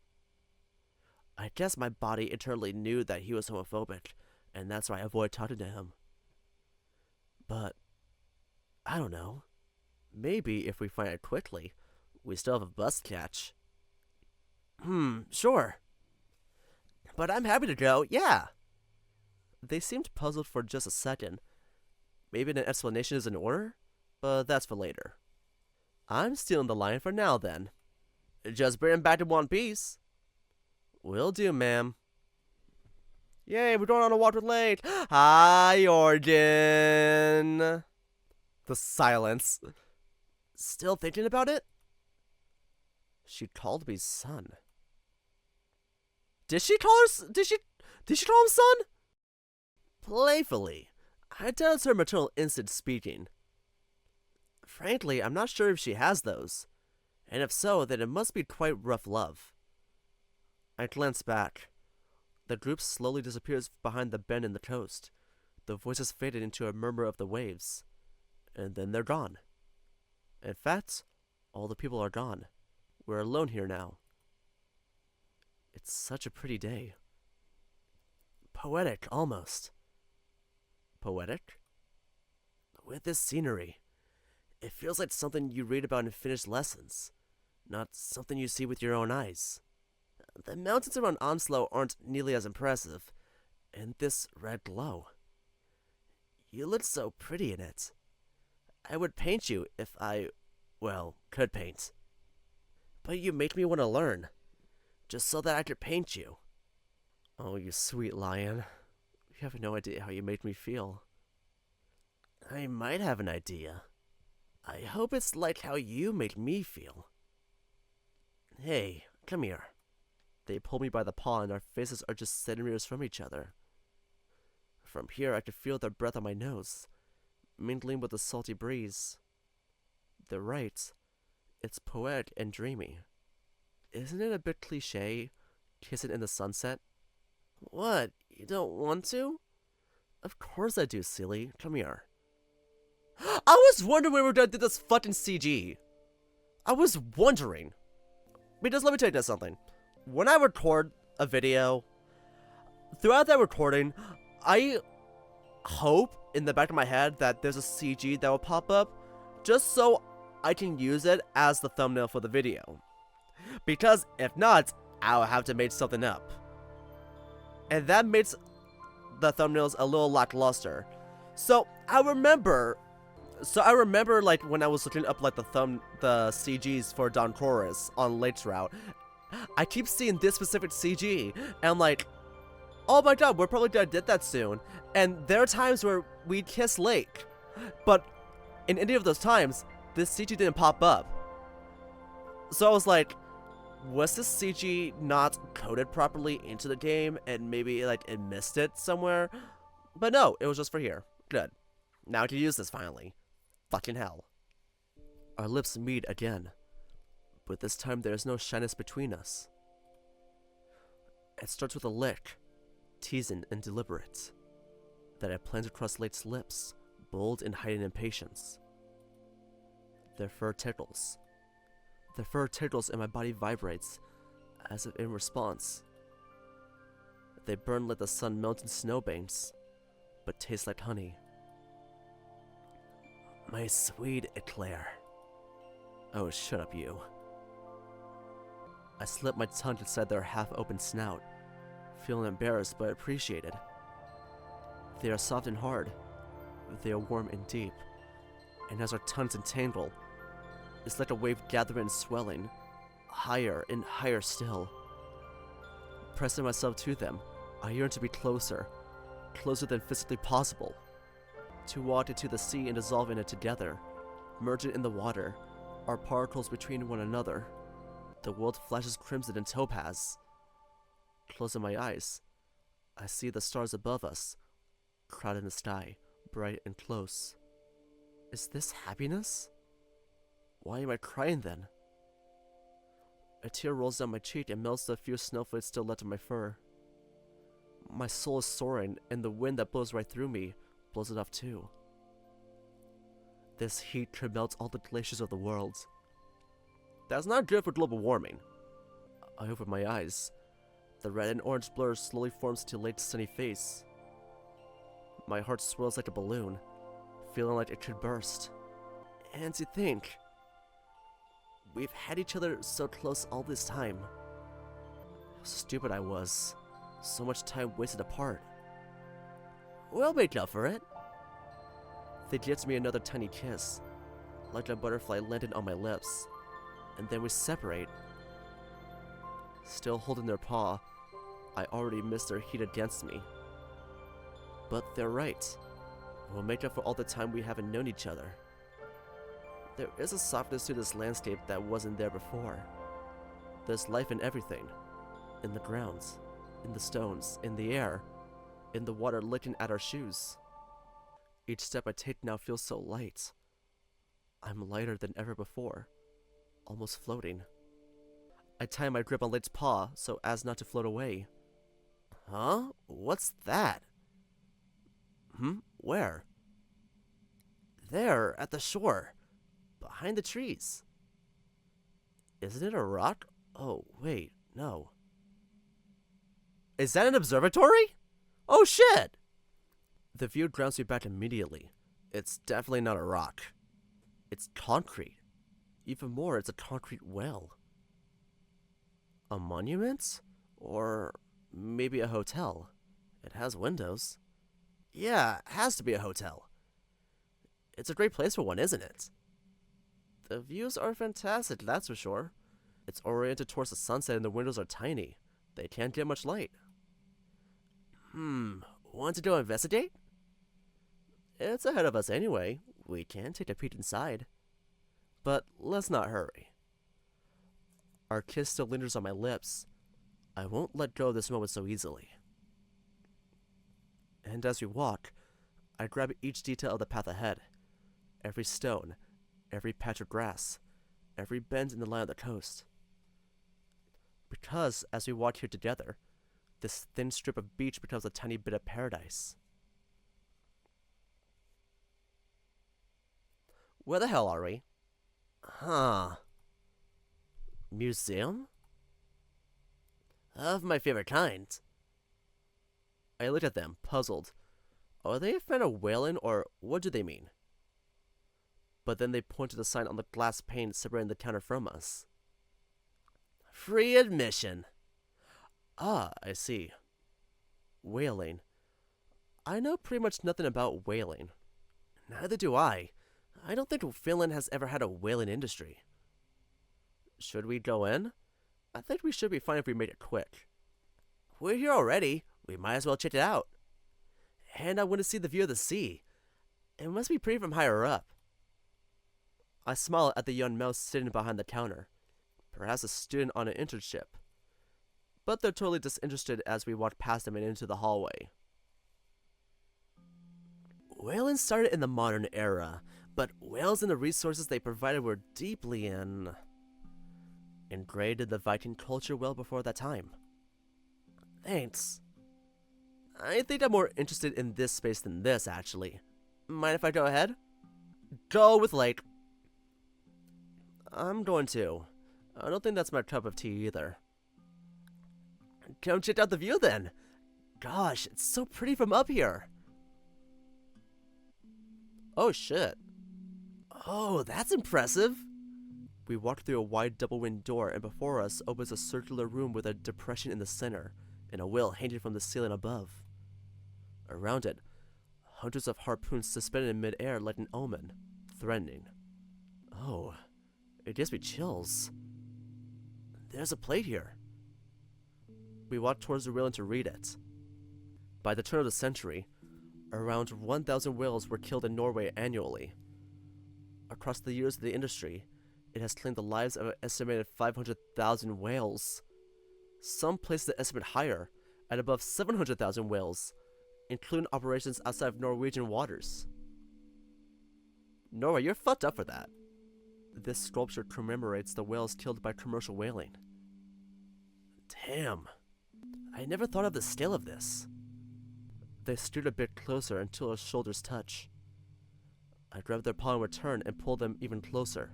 I guess my body internally knew that he was homophobic, and that's why I avoided talking to him. But, I don't know. Maybe if we find it quickly, we still have a bus to catch. Sure. But I'm happy to go, yeah. They seemed puzzled for just a second. Maybe an explanation is in order, but that's for later. I'm stealing the line for now, then. Just bring him back in one piece. Will do, ma'am. Yay, we're going on a walk with Lake. Hi, Jordan. The silence. Still thinking about it? She called me son. Did she call him son? Playfully. I doubt it's her maternal instinct speaking. Frankly, I'm not sure if she has those. And if so, then it must be quite rough love. I glance back. The group slowly disappears behind the bend in the coast. The voices faded into a murmur of the waves. And then they're gone. In fact, all the people are gone. We're alone here now. It's such a pretty day. Poetic, almost. Poetic? With this scenery, it feels like something you read about in finished lessons, not something you see with your own eyes. The mountains around Onslow aren't nearly as impressive, and this red glow. You look so pretty in it. I would paint you if I, well, could paint. But you make me want to learn, just so that I could paint you. Oh, you sweet lion. You have no idea how you made me feel. I might have an idea. I hope it's like how you made me feel. Hey, come here. They pull me by the paw and our faces are just centimeters from each other. From here I could feel their breath on my nose, mingling with the salty breeze. They're right. It's poetic and dreamy. Isn't it a bit cliché, kissing in the sunset? What? You don't want to? Of course I do, silly. Come here. I was wondering when we were gonna do this fucking CG. I was wondering. Because let me tell you something. When I record a video, throughout that recording, I hope in the back of my head that there's a CG that will pop up, just so I can use it as the thumbnail for the video. Because if not, I'll have to make something up. And that makes the thumbnails a little lackluster. So I remember like when I was looking up like the CGs for Don Chorus on Late's route, I keep seeing this specific CG and I'm like, oh my god, we're probably gonna get that soon. And there are times where we'd kiss Lake, but in any of those times, this CG didn't pop up. So I was like, was this CG not coded properly into the game and maybe like it missed it somewhere? But no, it was just for here. Good. Now I can use this finally. Fucking hell. Our lips meet again, but this time there is no shyness between us. It starts with a lick, teasing and deliberate, that I plant across Late's lips, bold and hiding impatience. Their fur tickles. The fur tickles and my body vibrates, as if in response. They burn like the sun melting snowbanks, but taste like honey. My sweet eclair. Oh, shut up, you. I slip my tongue inside their half-open snout, feeling embarrassed but appreciated. They are soft and hard. They are warm and deep. And as our tongues entangle, it's like a wave gathering and swelling, higher and higher still. Pressing myself to them, I yearn to be closer, closer than physically possible. To walk into the sea and dissolve in it together, merging in the water, our particles between one another. The world flashes crimson and topaz. Closing my eyes, I see the stars above us, crowded in the sky, bright and close. Is this happiness? Why am I crying then? A tear rolls down my cheek and melts the few snowflakes still left in my fur. My soul is soaring, and the wind that blows right through me blows it off too. This heat could melt all the glaciers of the world. That's not good for global warming. I open my eyes. The red and orange blur slowly forms to Late's sunny face. My heart swells like a balloon, feeling like it could burst. And to think, we've had each other so close all this time. How stupid I was. So much time wasted apart. We'll make up for it. They gives me another tiny kiss, like a butterfly landed on my lips, and then we separate. Still holding their paw, I already miss their heat against me. But they're right. We'll make up for all the time we haven't known each other. There is a softness to this landscape that wasn't there before. There's life in everything. In the ground, in the stones, in the air, in the water licking at our shoes. Each step I take now feels so light. I'm lighter than ever before, almost floating. I tie my grip on Late's paw so as not to float away. Huh? What's that? Where? There, at the shore. Behind the trees. Isn't it a rock? Oh, wait, no. Is that an observatory? Oh shit! The view grounds me back immediately. It's definitely not a rock. It's concrete. Even more, it's a concrete well. A monument? Or maybe a hotel. It has windows. Yeah, it has to be a hotel. It's a great place for one, isn't it? The views are fantastic, that's for sure. It's oriented towards the sunset and the windows are tiny. They can't get much light. Want to go investigate? It's ahead of us anyway. We can take a peek inside. But let's not hurry. Our kiss still lingers on my lips. I won't let go of this moment so easily. And as we walk, I grab each detail of the path ahead. Every stone, every patch of grass, every bend in the line of the coast. Because, as we walk here together, this thin strip of beach becomes a tiny bit of paradise. Where the hell are we? Museum? Of my favorite kind. I looked at them, puzzled. Are they a fan of whaling, or what do they mean? But then they pointed to the sign on the glass pane separating the counter from us. Free admission. Ah, I see. Whaling. I know pretty much nothing about whaling. Neither do I. I don't think Finland has ever had a whaling industry. Should we go in? I think we should be fine if we made it quick. We're here already. We might as well check it out. And I want to see the view of the sea. It must be pretty from higher up. I smile at the young mouse sitting behind the counter. Perhaps a student on an internship. But they're totally disinterested as we walk past them and into the hallway. Whaling started in the modern era, but whales and the resources they provided were deeply ingrained in the Viking culture well before that time. Thanks. I think I'm more interested in this space than this, actually. Mind if I go ahead? Go with Lake. I'm going to. I don't think that's my cup of tea either. Come check out the view then. Gosh, it's so pretty from up here. Oh shit. Oh, that's impressive. We walk through a wide double-winged door, and before us opens a circular room with a depression in the center and a whale hanging from the ceiling above. Around it, hundreds of harpoons suspended in mid-air like an omen, threatening. Oh, it gives me chills. There's a plate here. We walk towards the railing to read it. By the turn of the century, around 1,000 whales were killed in Norway annually. Across the years of the industry, it has claimed the lives of an estimated 500,000 whales. Some place the estimate higher, at above 700,000 whales, including operations outside of Norwegian waters. Norway, you're fucked up for that. This sculpture commemorates the whales killed by commercial whaling. Damn. I never thought of the scale of this. They stood a bit closer until our shoulders touch. I grabbed their paw in return and pulled them even closer.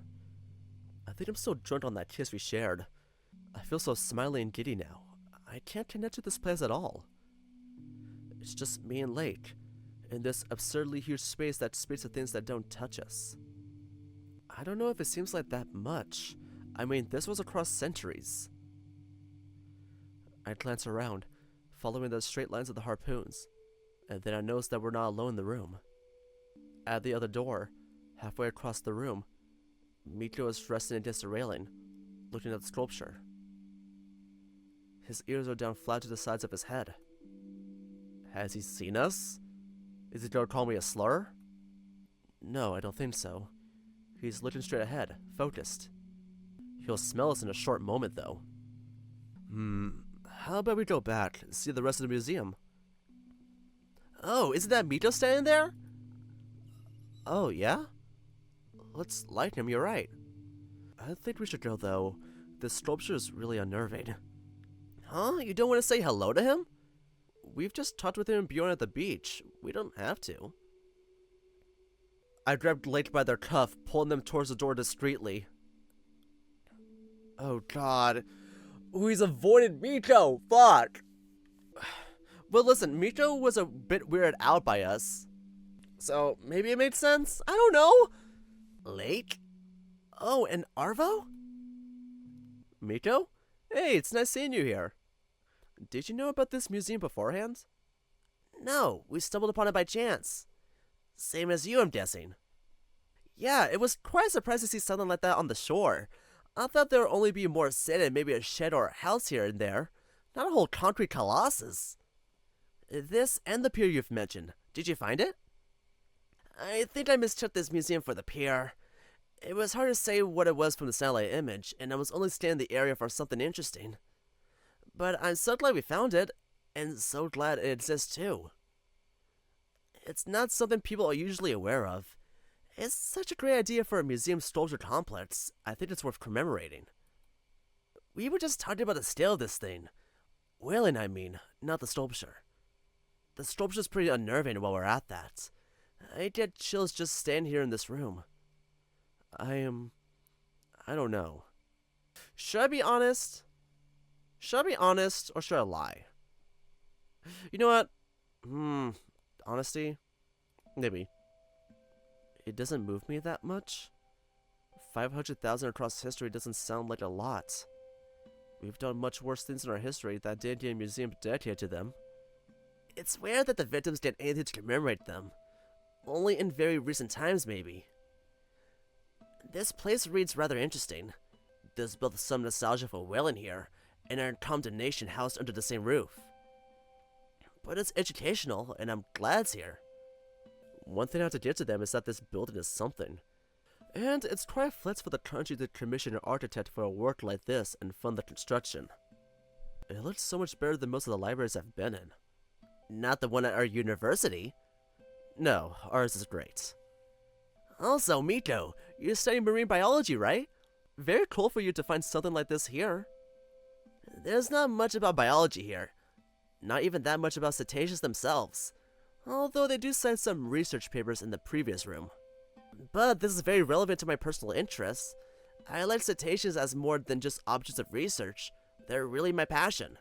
I think I'm still drunk on that kiss we shared. I feel so smiley and giddy now. I can't connect to this place at all. It's just me and Lake, in this absurdly huge space that speaks to things that don't touch us. I don't know if it seems like that much. I mean, this was across centuries. I glance around, following the straight lines of the harpoons, and then I notice that we're not alone in the room. At the other door, halfway across the room, Mikko is resting against the railing, looking at the sculpture. His ears are down flat to the sides of his head. Has he seen us? Is he going to call me a slur? No, I don't think so. He's looking straight ahead, focused. He'll smell us in a short moment, though. How about we go back and see the rest of the museum? Oh, isn't that Mikko standing there? Oh, yeah? Let's like him, you're right. I think we should go, though. This sculpture is really unnerving. Huh? You don't want to say hello to him? We've just talked with him and Bjorn at the beach. We don't have to. I grabbed Lake by their cuff, pulling them towards the door discreetly. Oh god. Ooh, he's avoided Mikko! Fuck! Well listen, Mikko was a bit weirded out by us. So, maybe it made sense? I don't know! Lake? Oh, and Arvo? Mikko? Hey, it's nice seeing you here. Did you know about this museum beforehand? No, we stumbled upon it by chance. Same as you, I'm guessing. Yeah, it was quite surprised to see something like that on the shore. I thought there would only be more sand and maybe a shed or a house here and there, not a whole concrete colossus. This and the pier you've mentioned. Did you find it? I think I mistook this museum for the pier. It was hard to say what it was from the satellite image, and I was only scanning the area for something interesting. But I'm so glad we found it, and so glad it exists too. It's not something people are usually aware of. It's such a great idea for a museum sculpture complex. I think it's worth commemorating. We were just talking about the scale of this thing. Whaling, I mean, not the sculpture. The sculpture's pretty unnerving while we're at that. I get chills just standing here in this room. I don't know. Should I be honest? Should I be honest, or should I lie? You know what? Honesty? Maybe. It doesn't move me that much. 500,000 across history doesn't sound like a lot. We've done much worse things in our history that didn't get a museum dedicated to them. It's weird that the victims get anything to commemorate them. Only in very recent times, maybe. This place reads rather interesting. There's both some nostalgia for whaling here, and our condemnation housed under the same roof. But it's educational, and I'm glad it's here. One thing I have to give to them is that this building is something. And it's quite flex for the country to commission an architect for a work like this and fund the construction. It looks so much better than most of the libraries I've been in. Not the one at our university. No, ours is great. Also, Miko, you're studying marine biology, right? Very cool for you to find something like this here. There's not much about biology here. Not even that much about cetaceans themselves. Although they do cite some research papers in the previous room. But this is very relevant to my personal interests. I like cetaceans as more than just objects of research. They're really my passion.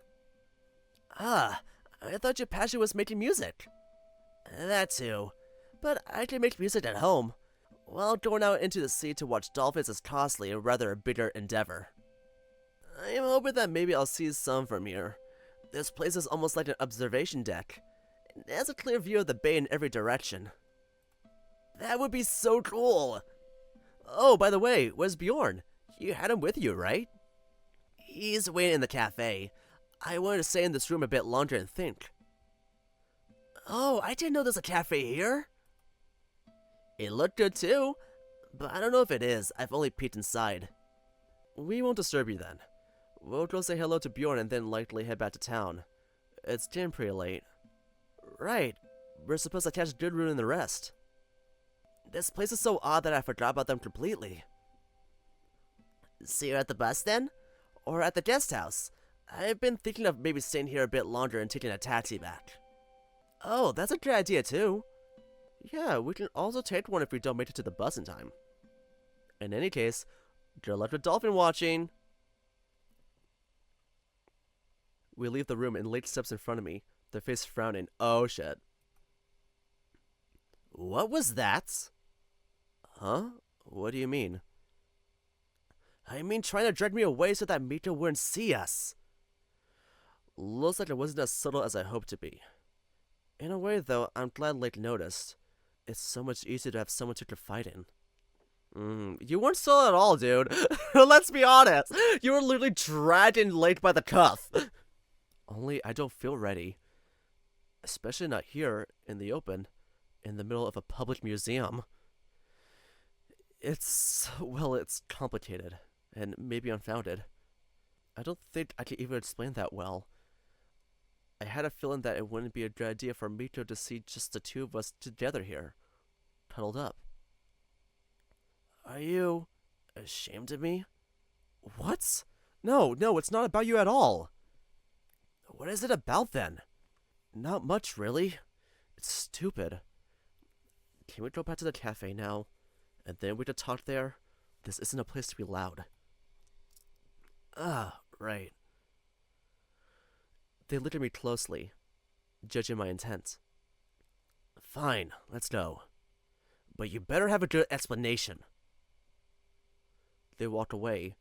Ah, I thought your passion was making music. That too. But I can make music at home. While going out into the sea to watch dolphins is costly and rather a bigger endeavor. I am hoping that maybe I'll see some from here. This place is almost like an observation deck. It has a clear view of the bay in every direction. That would be so cool! Oh, by the way, where's Bjorn? You had him with you, right? He's waiting in the cafe. I wanted to stay in this room a bit longer and think. Oh, I didn't know there's a cafe here. It looked good too, but I don't know if it is. I've only peeked inside. We won't disturb you then. We'll go say hello to Bjorn and then likely head back to town. It's getting pretty late. Right, we're supposed to catch Goodroon and the rest. This place is so odd that I forgot about them completely. See you at the bus then? Or at the guest house? I've been thinking of maybe staying here a bit longer and taking a taxi back. Oh, that's a good idea too. Yeah, we can also take one if we don't make it to the bus in time. In any case, good luck with dolphin watching. We leave the room and Lake steps in front of me, their face frowning. Oh shit. What was that? Huh? What do you mean? I mean trying to drag me away so that Miko wouldn't see us. Looks like it wasn't as subtle as I hoped to be. In a way though, I'm glad Lake noticed. It's so much easier to have someone to confide in. You weren't subtle at all, dude. Let's be honest. You were literally dragging Lake by the cuff. Only I don't feel ready. Especially not here, in the open, in the middle of a public museum. It's complicated, and maybe unfounded. I don't think I can even explain that well. I had a feeling that it wouldn't be a good idea for Miko to see just the two of us together here, cuddled up. Are you ashamed of me? What? No, it's not about you at all. What is it about then? Not much, really. It's stupid. Can we go back to the cafe now? And then we could talk there? This isn't a place to be loud. Ah, right. They looked at me closely, judging my intent. Fine, let's go. But you better have a good explanation. They walked away,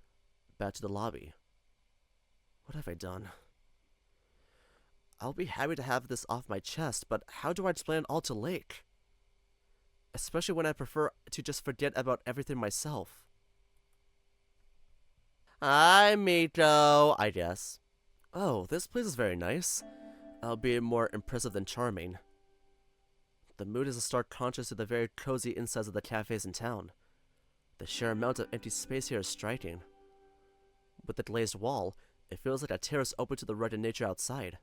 back to the lobby. What have I done? I'll be happy to have this off my chest, but how do I explain it all to Lake? Especially when I prefer to just forget about everything myself. Hi, Miko, I guess. Oh, this place is very nice, albeit more impressive than charming. The mood is a stark contrast to the very cozy insides of the cafes in town. The sheer amount of empty space here is striking. With the glazed wall, it feels like a terrace open to the rugged nature outside.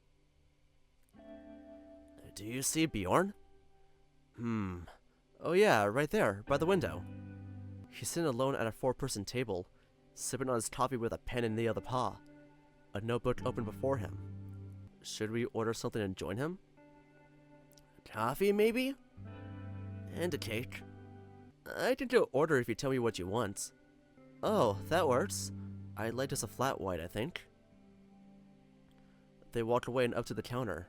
Do you see Bjorn? Oh yeah, right there, by the window. He's sitting alone at a 4-person table, sipping on his coffee with a pen in the other paw, a notebook open before him. Should we order something and join him? Coffee, maybe? And a cake. I can do an order if you tell me what you want. Oh, that works. I'd like just a flat white, I think. They walk away and up to the counter.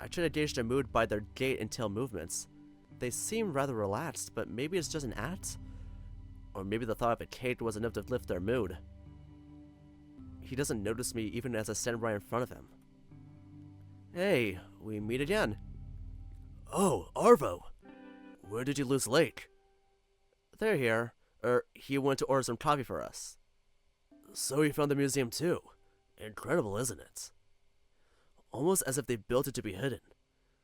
I try to gauge their mood by their gait and tail movements. They seem rather relaxed, but maybe it's just an act? Or maybe the thought of a cake was enough to lift their mood. He doesn't notice me even as I stand right in front of him. Hey, we meet again. Oh, Arvo. Where did you lose Lake? They're here. He went to order some coffee for us. So he found the museum too. Incredible, isn't it? Almost as if they built it to be hidden.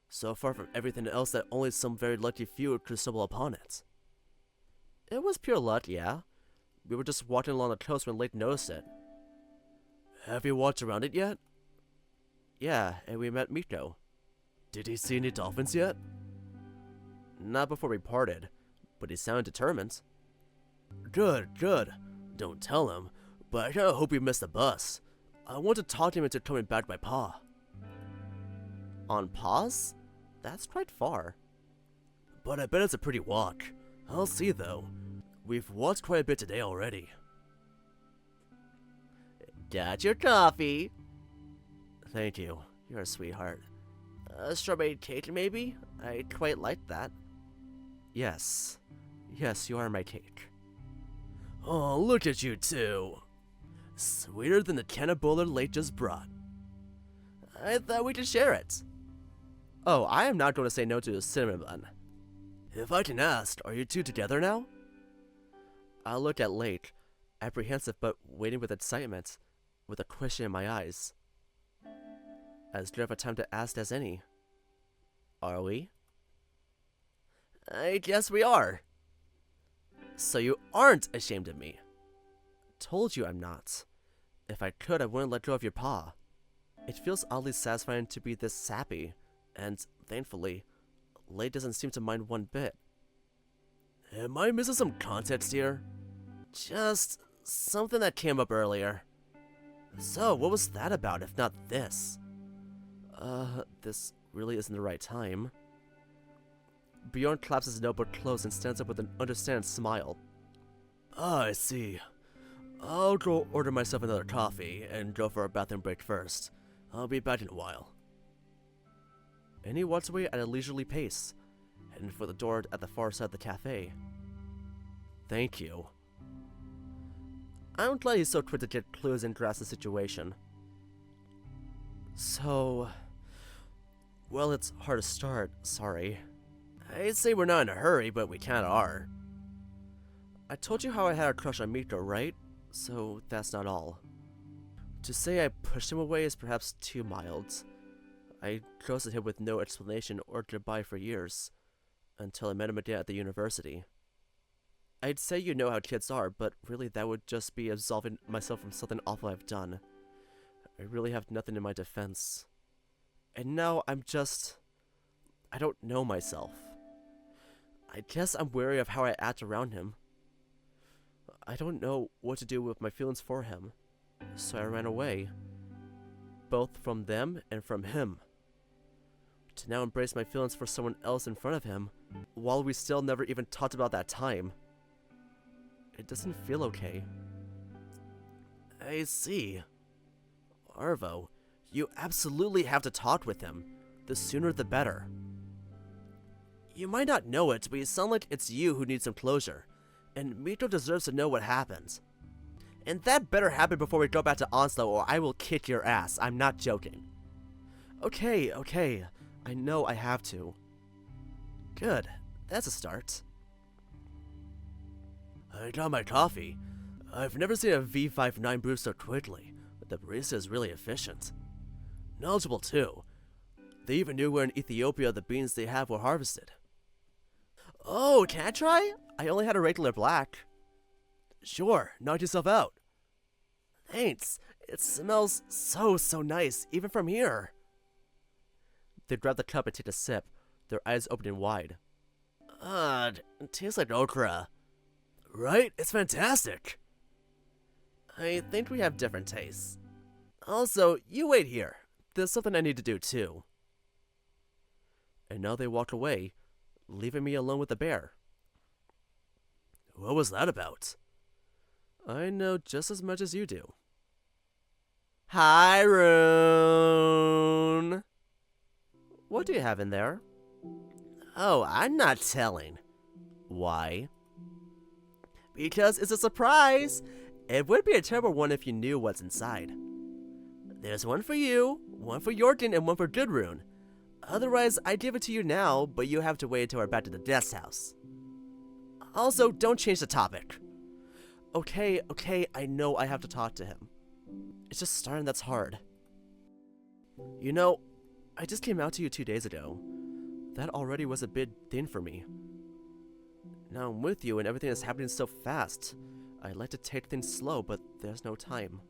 So far from everything else that only some very lucky few could stumble upon it. It was pure luck, yeah. We were just walking along the coast when Lake noticed it. Have you walked around it yet? Yeah, and we met Miko. Did he see any dolphins yet? Not before we parted, but he sounded determined. Good. Don't tell him, but I kinda hope he missed the bus. I want to talk him into coming back by paw. On paws? That's quite far. But I bet it's a pretty walk. I'll see though. We've walked quite a bit today already. Got your coffee. Thank you. You're a sweetheart. A strawberry cake, maybe? I quite like that. Yes. Yes, you are my cake. Oh, look at you two. Sweeter than the cannabola Lake just brought. I thought we could share it. Oh, I am not going to say no to a cinnamon bun. If I can ask, are you two together now? I look at Lake, apprehensive but waiting with excitement, with a question in my eyes. As good of a time to ask as any. Are we? I guess we are. So you aren't ashamed of me. Told you I'm not. If I could, I wouldn't let go of your paw. It feels oddly satisfying to be this sappy, and thankfully, Lake doesn't seem to mind one bit. Am I missing some context here? Just something that came up earlier. So, what was that about, if not this? This really isn't the right time. Bjorn claps his notebook closed and stands up with an understanding smile. Ah, I see. I'll go order myself another coffee and go for a bathroom break first. I'll be back in a while. And he walks away at a leisurely pace, heading for the door at the far side of the cafe. Thank you. I'm glad he's so quick to get clues and grasp the situation. So... well, it's hard to start, sorry. I'd say we're not in a hurry, but we kinda are. I told you how I had a crush on Miko, right? So that's not all. To say I pushed him away is perhaps too mild. I ghosted him with no explanation or goodbye for years, until I met him again at the university. I'd say you know how kids are, but really that would just be absolving myself from something awful I've done. I really have nothing in my defense. And now I don't know myself. I guess I'm wary of how I act around him. I don't know what to do with my feelings for him, so I ran away. Both from them and from him. To now embrace my feelings for someone else in front of him, while we still never even talked about that time. It doesn't feel okay. I see. Arvo, you absolutely have to talk with him. The sooner the better. You might not know it, but you sound like it's you who needs some closure. And Miko deserves to know what happened. And that better happen before we go back to Onslow or I will kick your ass. I'm not joking. Okay. I know I have to. Good. That's a start. I got my coffee. I've never seen a V59 brew so quickly, but the barista is really efficient. Knowledgeable too. They even knew where in Ethiopia the beans they have were harvested. Oh, can I try? I only had a regular black. Sure, knock yourself out. Thanks. It smells so nice, even from here. They grab the cup and take a sip, their eyes opening wide. It tastes like okra. Right? It's fantastic. I think we have different tastes. Also, you wait here. There's something I need to do too. And now they walk away, leaving me alone with the bear. What was that about? I know just as much as you do. Hi, Rune. What do you have in there? Oh, I'm not telling. Why? Because it's a surprise. It would be a terrible one if you knew what's inside. There's one for you, one for Jorgen, and one for Gudrun. Otherwise, I'd give it to you now, but you have to wait until we're back to the guest house. Also, don't change the topic. Okay, I know I have to talk to him. It's just starting that's hard. You know, I just came out to you 2 days ago. That already was a big thing for me. Now I'm with you and everything is happening so fast. I'd like to take things slow, but there's no time.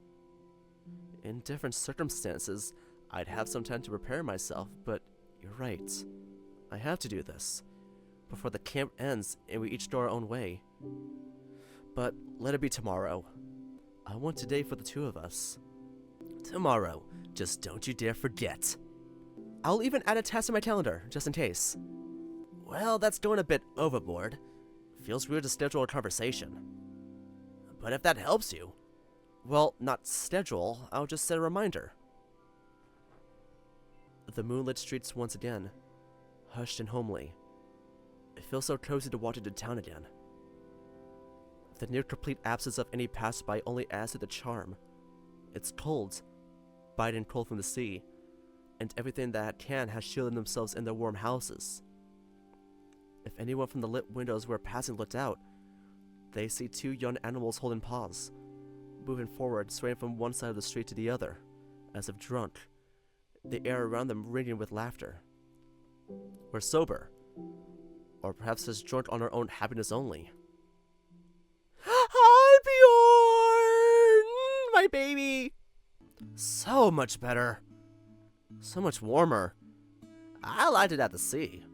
In different circumstances, I'd have some time to prepare myself, but you're right. I have to do this before the camp ends and we each go our own way. But let it be tomorrow. I want today for the two of us. Tomorrow. Just don't you dare forget. I'll even add a task to my calendar, just in case. Well, that's going a bit overboard. Feels weird to schedule a conversation. But if that helps you, well, not schedule, I'll just set a reminder. The moonlit streets once again, hushed and homely. It feels so cozy to walk into town again. The near-complete absence of any passerby only adds to the charm. It's cold, biting cold from the sea, and everything that can has shielded themselves in their warm houses. If anyone from the lit windows where passing looked out, they see two young animals holding paws, moving forward, swaying from one side of the street to the other, as if drunk, the air around them ringing with laughter. We're sober, or perhaps just drunk on our own happiness only. Hi, Bjorn! My baby! So much better. So much warmer. I liked it at the sea.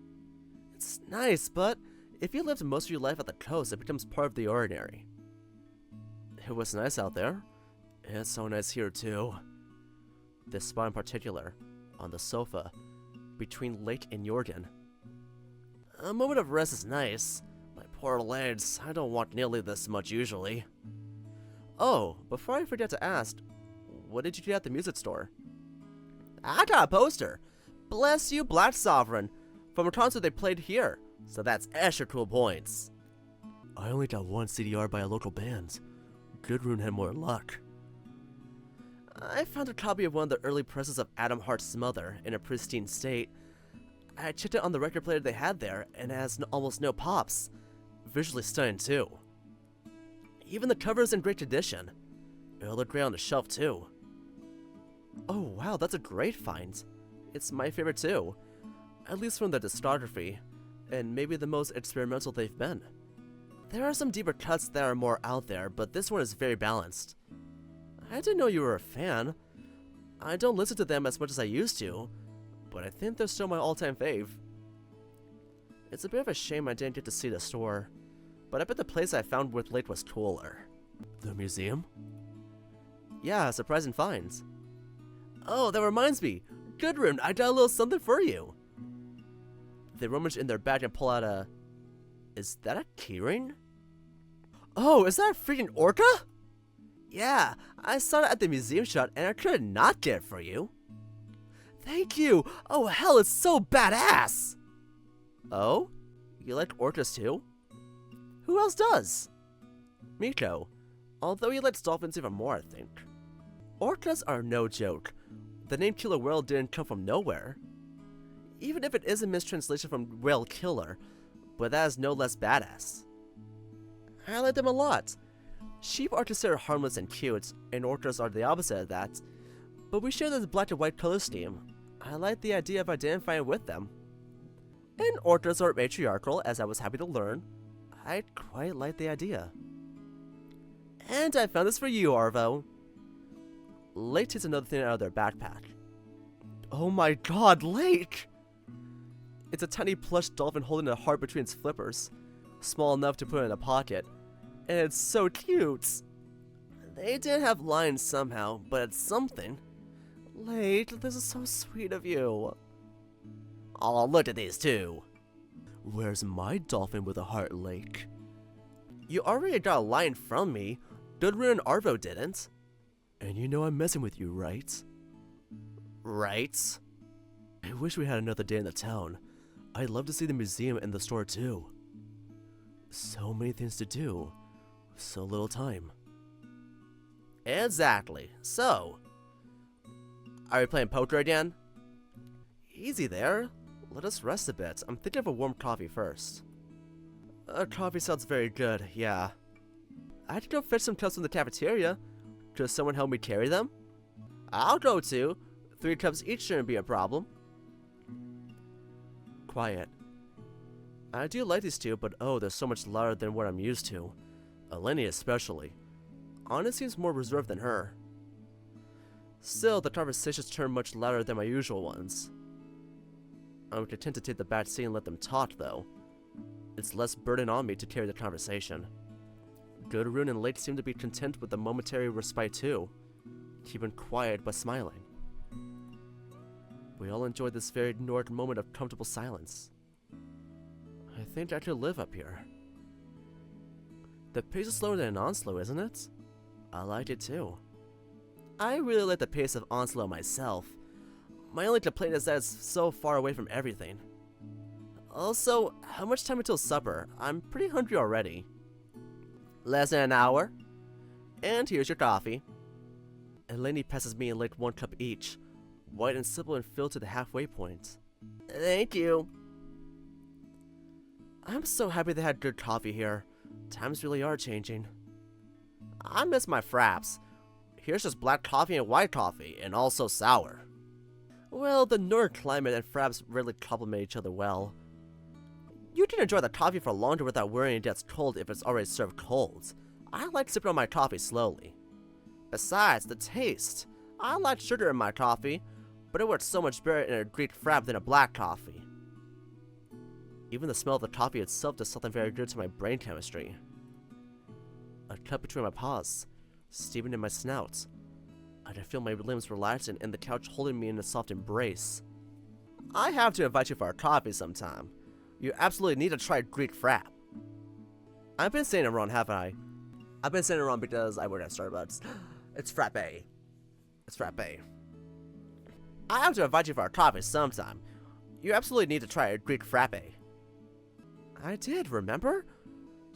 It's nice, but if you lived most of your life at the coast, it becomes part of the ordinary. It was nice out there. It's so nice here, too. This spot in particular, on the sofa, between Lake and Jorgen. A moment of rest is nice. My poor legs, I don't walk nearly this much usually. Oh, before I forget to ask, what did you get at the music store? I got a poster. Bless you, Black Sovereign, from a concert they played here, so that's extra cool points. I only got one CDR by a local band. Gudrun had more luck. I found a copy of one of the early presses of Adam Hart's Mother in a pristine state. I checked it on the record player they had there, and it has almost no pops. Visually stunning too. Even the cover is in great condition. It'll look great on the shelf too. Oh wow, that's a great find. It's my favorite too. At least from the discography, and maybe the most experimental they've been. There are some deeper cuts that are more out there, but this one is very balanced. I didn't know you were a fan. I don't listen to them as much as I used to, but I think they're still my all-time fave. It's a bit of a shame I didn't get to see the store, but I bet the place I found with Lake was cooler. The museum? Yeah, surprising finds. Oh, that reminds me. Gudrun, I got a little something for you. They rummage in their bag and pull out a... Is that a keyring? Oh, is that a freaking orca? Yeah, I saw it at the museum shop and I could not get it for you. Thank you! Oh hell, it's so badass! Oh? You like orcas too? Who else does? Miko. Although he likes dolphins even more, I think. Orcas are no joke. The name Killer Whale didn't come from nowhere. Even if it is a mistranslation from whale killer, but that is no less badass. I like them a lot. Sheep are considered harmless and cute, and orcas are the opposite of that, but we share this black and white color scheme. I like the idea of identifying with them. And orcas are matriarchal, as I was happy to learn. I quite like the idea. And I found this for you, Arvo. Lake takes another thing out of their backpack. Oh my god, Lake! It's a tiny plush dolphin holding a heart between its flippers, small enough to put in a pocket, and it's so cute. They didn't have lines somehow, but it's something. Lake, this is so sweet of you. Oh, look at these two. Where's my dolphin with a heart, Lake? You already got a line from me. Goodrun and Arvo didn't. And you know I'm messing with you, right? Right? I wish we had another day in the town. I'd love to see the museum and the store too. So many things to do. So little time. Exactly. So, are we playing poker again? Easy there. Let us rest a bit. I'm thinking of a warm coffee first. Coffee sounds very good, yeah. I had to go fetch some cups from the cafeteria. Could someone help me carry them? I'll go too. 3 cups each shouldn't be a problem. Quiet. I do like these two, but oh, they're so much louder than what I'm used to. Eleni especially. Anna seems more reserved than her. Still, the conversations turn much louder than my usual ones. I'm content to take the back seat and let them talk, though. It's less burden on me to carry the conversation. Goodrun and Lake seem to be content with the momentary respite too, keeping quiet but smiling. We all enjoyed this very Nord moment of comfortable silence. I think I could live up here. The pace is slower than Onslow, isn't it? I liked it too. I really like the pace of Onslow myself. My only complaint is that it's so far away from everything. Also, how much time until supper? I'm pretty hungry already. Less than an hour. And here's your coffee. Eleni passes me and Lake 1 cup each, white and simple and filled to the halfway point. Thank you. I'm so happy they had good coffee here. Times really are changing. I miss my fraps. Here's just black coffee and white coffee, and also sour. Well, the Nord climate and fraps really complement each other well. You can enjoy the coffee for longer without worrying it gets cold if it's already served cold. I like sipping on my coffee slowly. Besides, the taste. I like sugar in my coffee, but it works so much better in a Greek frap than a black coffee. Even the smell of the coffee itself does something very good to my brain chemistry. A cup between my paws, steaming in my snout. I can feel my limbs relaxing and the couch holding me in a soft embrace. I have to invite you for a coffee sometime. You absolutely need to try Greek frap. I've been saying it wrong, haven't I? I've been saying it wrong because I work at Starbucks. It's frappe. It's frappe. I have to invite you for a coffee sometime. You absolutely need to try a Greek frappe. I did, remember?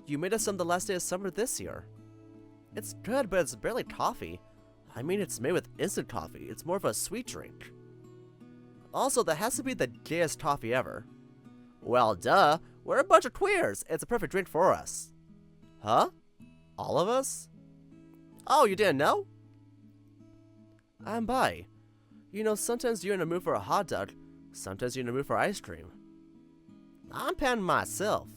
You made us some the last day of summer this year. It's good, but it's barely coffee. I mean, it's made with instant coffee. It's more of a sweet drink. Also, that has to be the gayest coffee ever. Well, duh. We're a bunch of queers. It's a perfect drink for us. Huh? All of us? Oh, you didn't know? I'm bi. You know, sometimes you're in a mood for a hot dog. Sometimes you're in a mood for ice cream. I'm pan myself.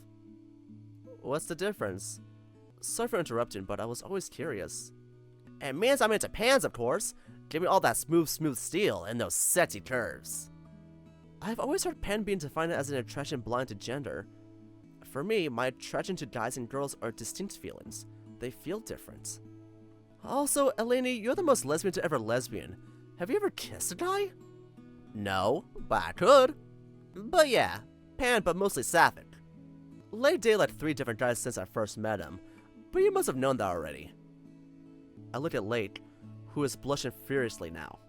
What's the difference? Sorry for interrupting, but I was always curious. It means I'm into pans, of course. Give me all that smooth steel and those sexy curves. I've always heard pan being defined as an attraction blind to gender. For me, my attraction to guys and girls are distinct feelings. They feel different. Also, Eleni, you're the most lesbian to ever lesbian. Have you ever kissed a guy? No, but I could. But yeah, pan but mostly sapphic. Lay dated like 3 different guys since I first met him, but you must have known that already. I look at Lake, who is blushing furiously now.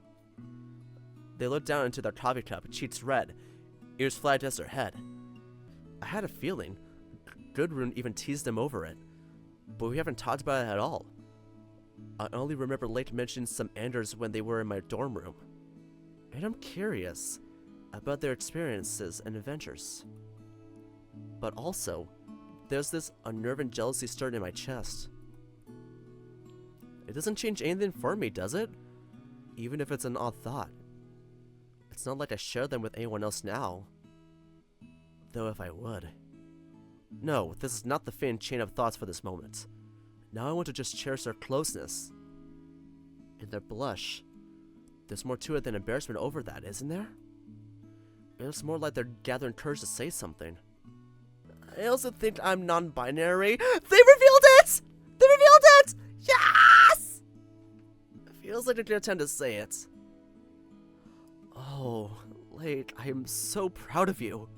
They look down into their coffee cup, cheeks red, ears flat against their head. I had a feeling. Goodrun even teased them over it, but we haven't talked about it at all. I only remember Lake mentioning some Anders when they were in my dorm room. and I'm curious about their experiences and adventures. But also, there's this unnerving jealousy stirring in my chest. It doesn't change anything for me, does it? Even if it's an odd thought. It's not like I share them with anyone else now. Though if I would. No, this is not the faint chain of thoughts for this moment. Now I want to just cherish their closeness. And their blush. There's more to it than embarrassment over that, isn't there? It's more like they're gathering courage to say something. I also think I'm non-binary. They revealed it! They revealed it! Yes! It feels like a good time to say it. Oh, Lake, I am so proud of you.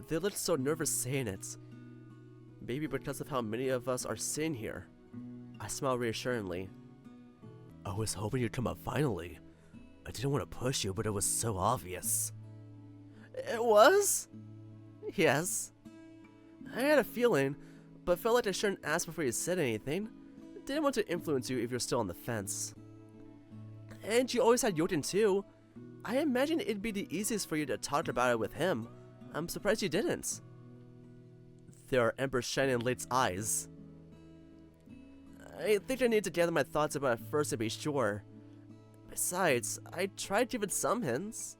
They looked so nervous saying it. Maybe because of how many of us are sitting here. I smile reassuringly. I was hoping you'd come up finally. I didn't want to push you, but it was so obvious. It was? Yes. I had a feeling, but felt like I shouldn't ask before you said anything. Didn't want to influence you if you're still on the fence. And you always had Jotun too. I imagine it'd be the easiest for you to talk about it with him. I'm surprised you didn't. There are embers shining in Late's eyes. I think I need to gather my thoughts about it first to be sure. Besides, I tried giving some hints.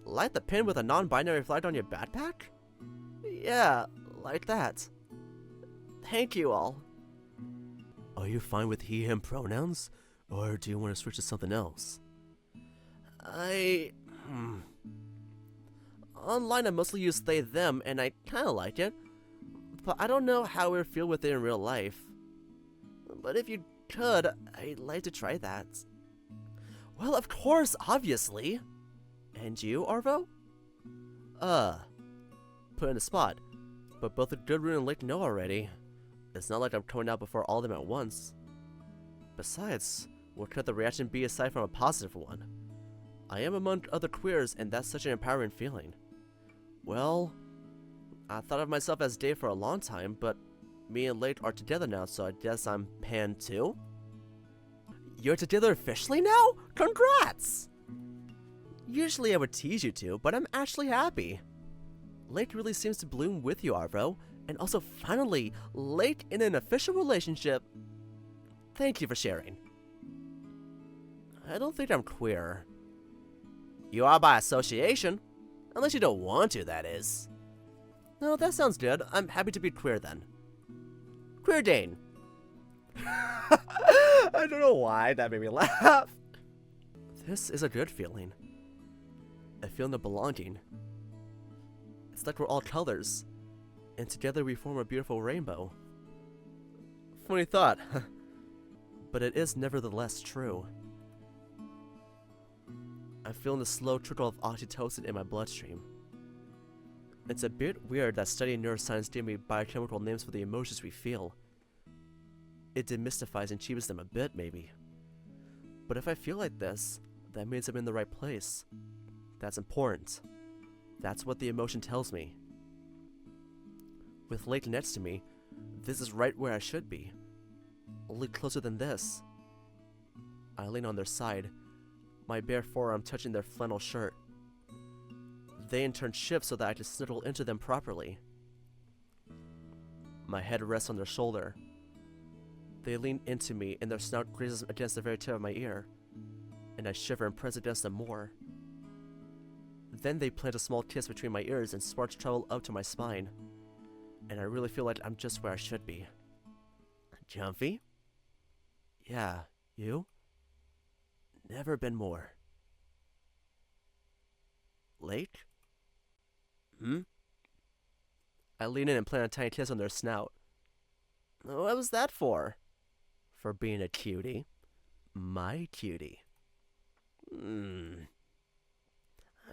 Light the pin with a non-binary flag on your backpack? Yeah, like that. Thank you all. Are you fine with he, him pronouns? Or do you want to switch to something else? Online I mostly use they, them, and I kinda like it. But I don't know how it would feel with it in real life. But if you could, I'd like to try that. Well, of course, obviously. And you, Arvo? Put in a spot. But both the Gudrun and Lake know already. It's not like I'm coming out before all of them at once. Besides, what could the reaction be aside from a positive one? I am among other queers, and that's such an empowering feeling. Well, I thought of myself as gay for a long time, but me and Lake are together now, so I guess I'm pan too? You're together officially now? Congrats! Usually I would tease you two, but I'm actually happy. Lake really seems to bloom with you, Arvo, and also finally, Lake in an official relationship. Thank you for sharing. I don't think I'm queer. You are by association. Unless you don't want to, that is. No, that sounds good. I'm happy to be queer then. Queer Dane. I don't know why that made me laugh. This is a good feeling. A feeling of belonging. It's like we're all colors, and together we form a beautiful rainbow. Funny thought, but it is nevertheless true. I'm feeling the slow trickle of oxytocin in my bloodstream. It's a bit weird that studying neuroscience gave me biochemical names for the emotions we feel. It demystifies and cheapens them a bit, maybe. But if I feel like this, that means I'm in the right place. That's important. That's what the emotion tells me. With Lake next to me, this is right where I should be. Only closer than this. I lean on their side, my bare forearm touching their flannel shirt. They in turn shift so that I can snuggle into them properly. My head rests on their shoulder. They lean into me and their snout grazes against the very tip of my ear, and I shiver and press against them more. Then they plant a small kiss between my ears and sparks travel up to my spine, and I really feel like I'm just where I should be. Comfy? Yeah, you? Never been more. Lake? I lean in and plant a tiny kiss on their snout. What was that for? For being a cutie. My cutie. I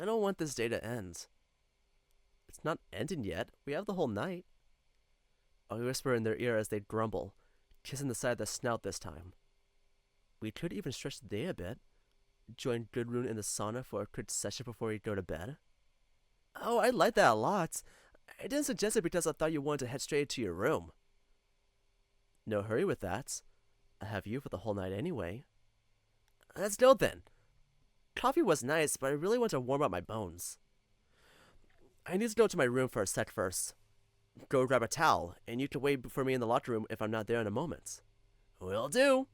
don't want this day to end. It's not ending yet. We have the whole night. I whisper in their ear as they grumble, kissing the side of the snout this time. We could even stretch the day a bit. Join Gudrun in the sauna for a quick session before we go to bed. Oh, I like that a lot. I didn't suggest it because I thought you wanted to head straight to your room. No hurry with that. I have you for the whole night anyway. Let's go then. coffee was nice, but I really want to warm up my bones. I need to go to my room for a sec first. Go grab a towel, and you can wait for me in the locker room if I'm not there in a moment. Will do.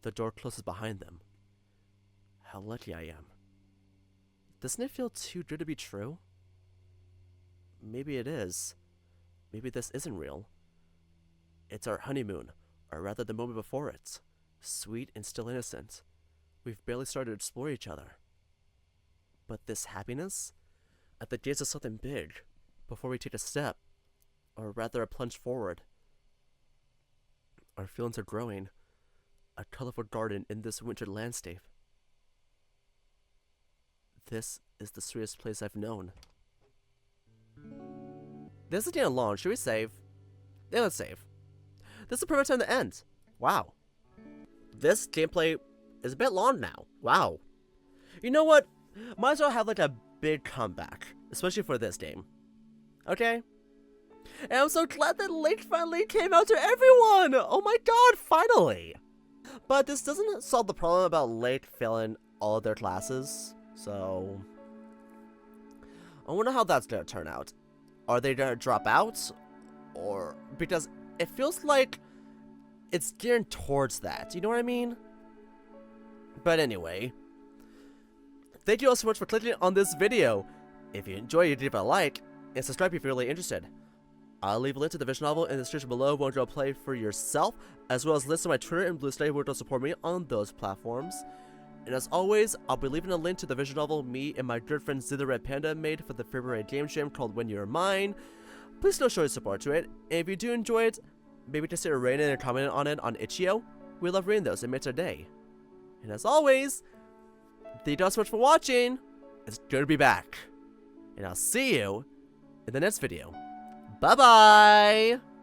The door closes behind them. How lucky I am. Doesn't it feel too good to be true? Maybe it is. Maybe this isn't real. It's our honeymoon, or rather the moment before it. Sweet and still innocent. We've barely started to explore each other. But this happiness? At the gates of something big, before we take a step, or rather a plunge forward. Our feelings are growing. A colorful garden in this winter landscape. This is the sweetest place I've known. This is getting long. Should we save? Yeah, let's save. This is the perfect time to end. Wow. This gameplay is a bit long now. Wow. You know what? Might as well have like a big comeback. Especially for this game. Okay? And I'm so glad that Lake finally came out to everyone! Oh my god, finally! But this doesn't solve the problem about Lake failing all of their classes. So I wonder how that's gonna turn out. Are they gonna drop out? Or because it feels like it's gearing towards that, you know what I mean? But anyway, thank you all so much for clicking on this video. If you enjoyed it, leave a like and subscribe if you're really interested. I'll leave a link to the visual novel in the description below if you want to go play for yourself, as well as links to my Twitter and BlueSky where you'll support me on those platforms. And as always, I'll be leaving a link to the visual novel me and my good friend Xeno Red Panda made for the February game jam called When You're Mine. Please still show your support to it, and if you do enjoy it, maybe consider rating and commenting on it on itchio. We love reading those, it makes our day. And as always, thank you all so much for watching. It's good to be back. And I'll see you in the next video. Bye-bye!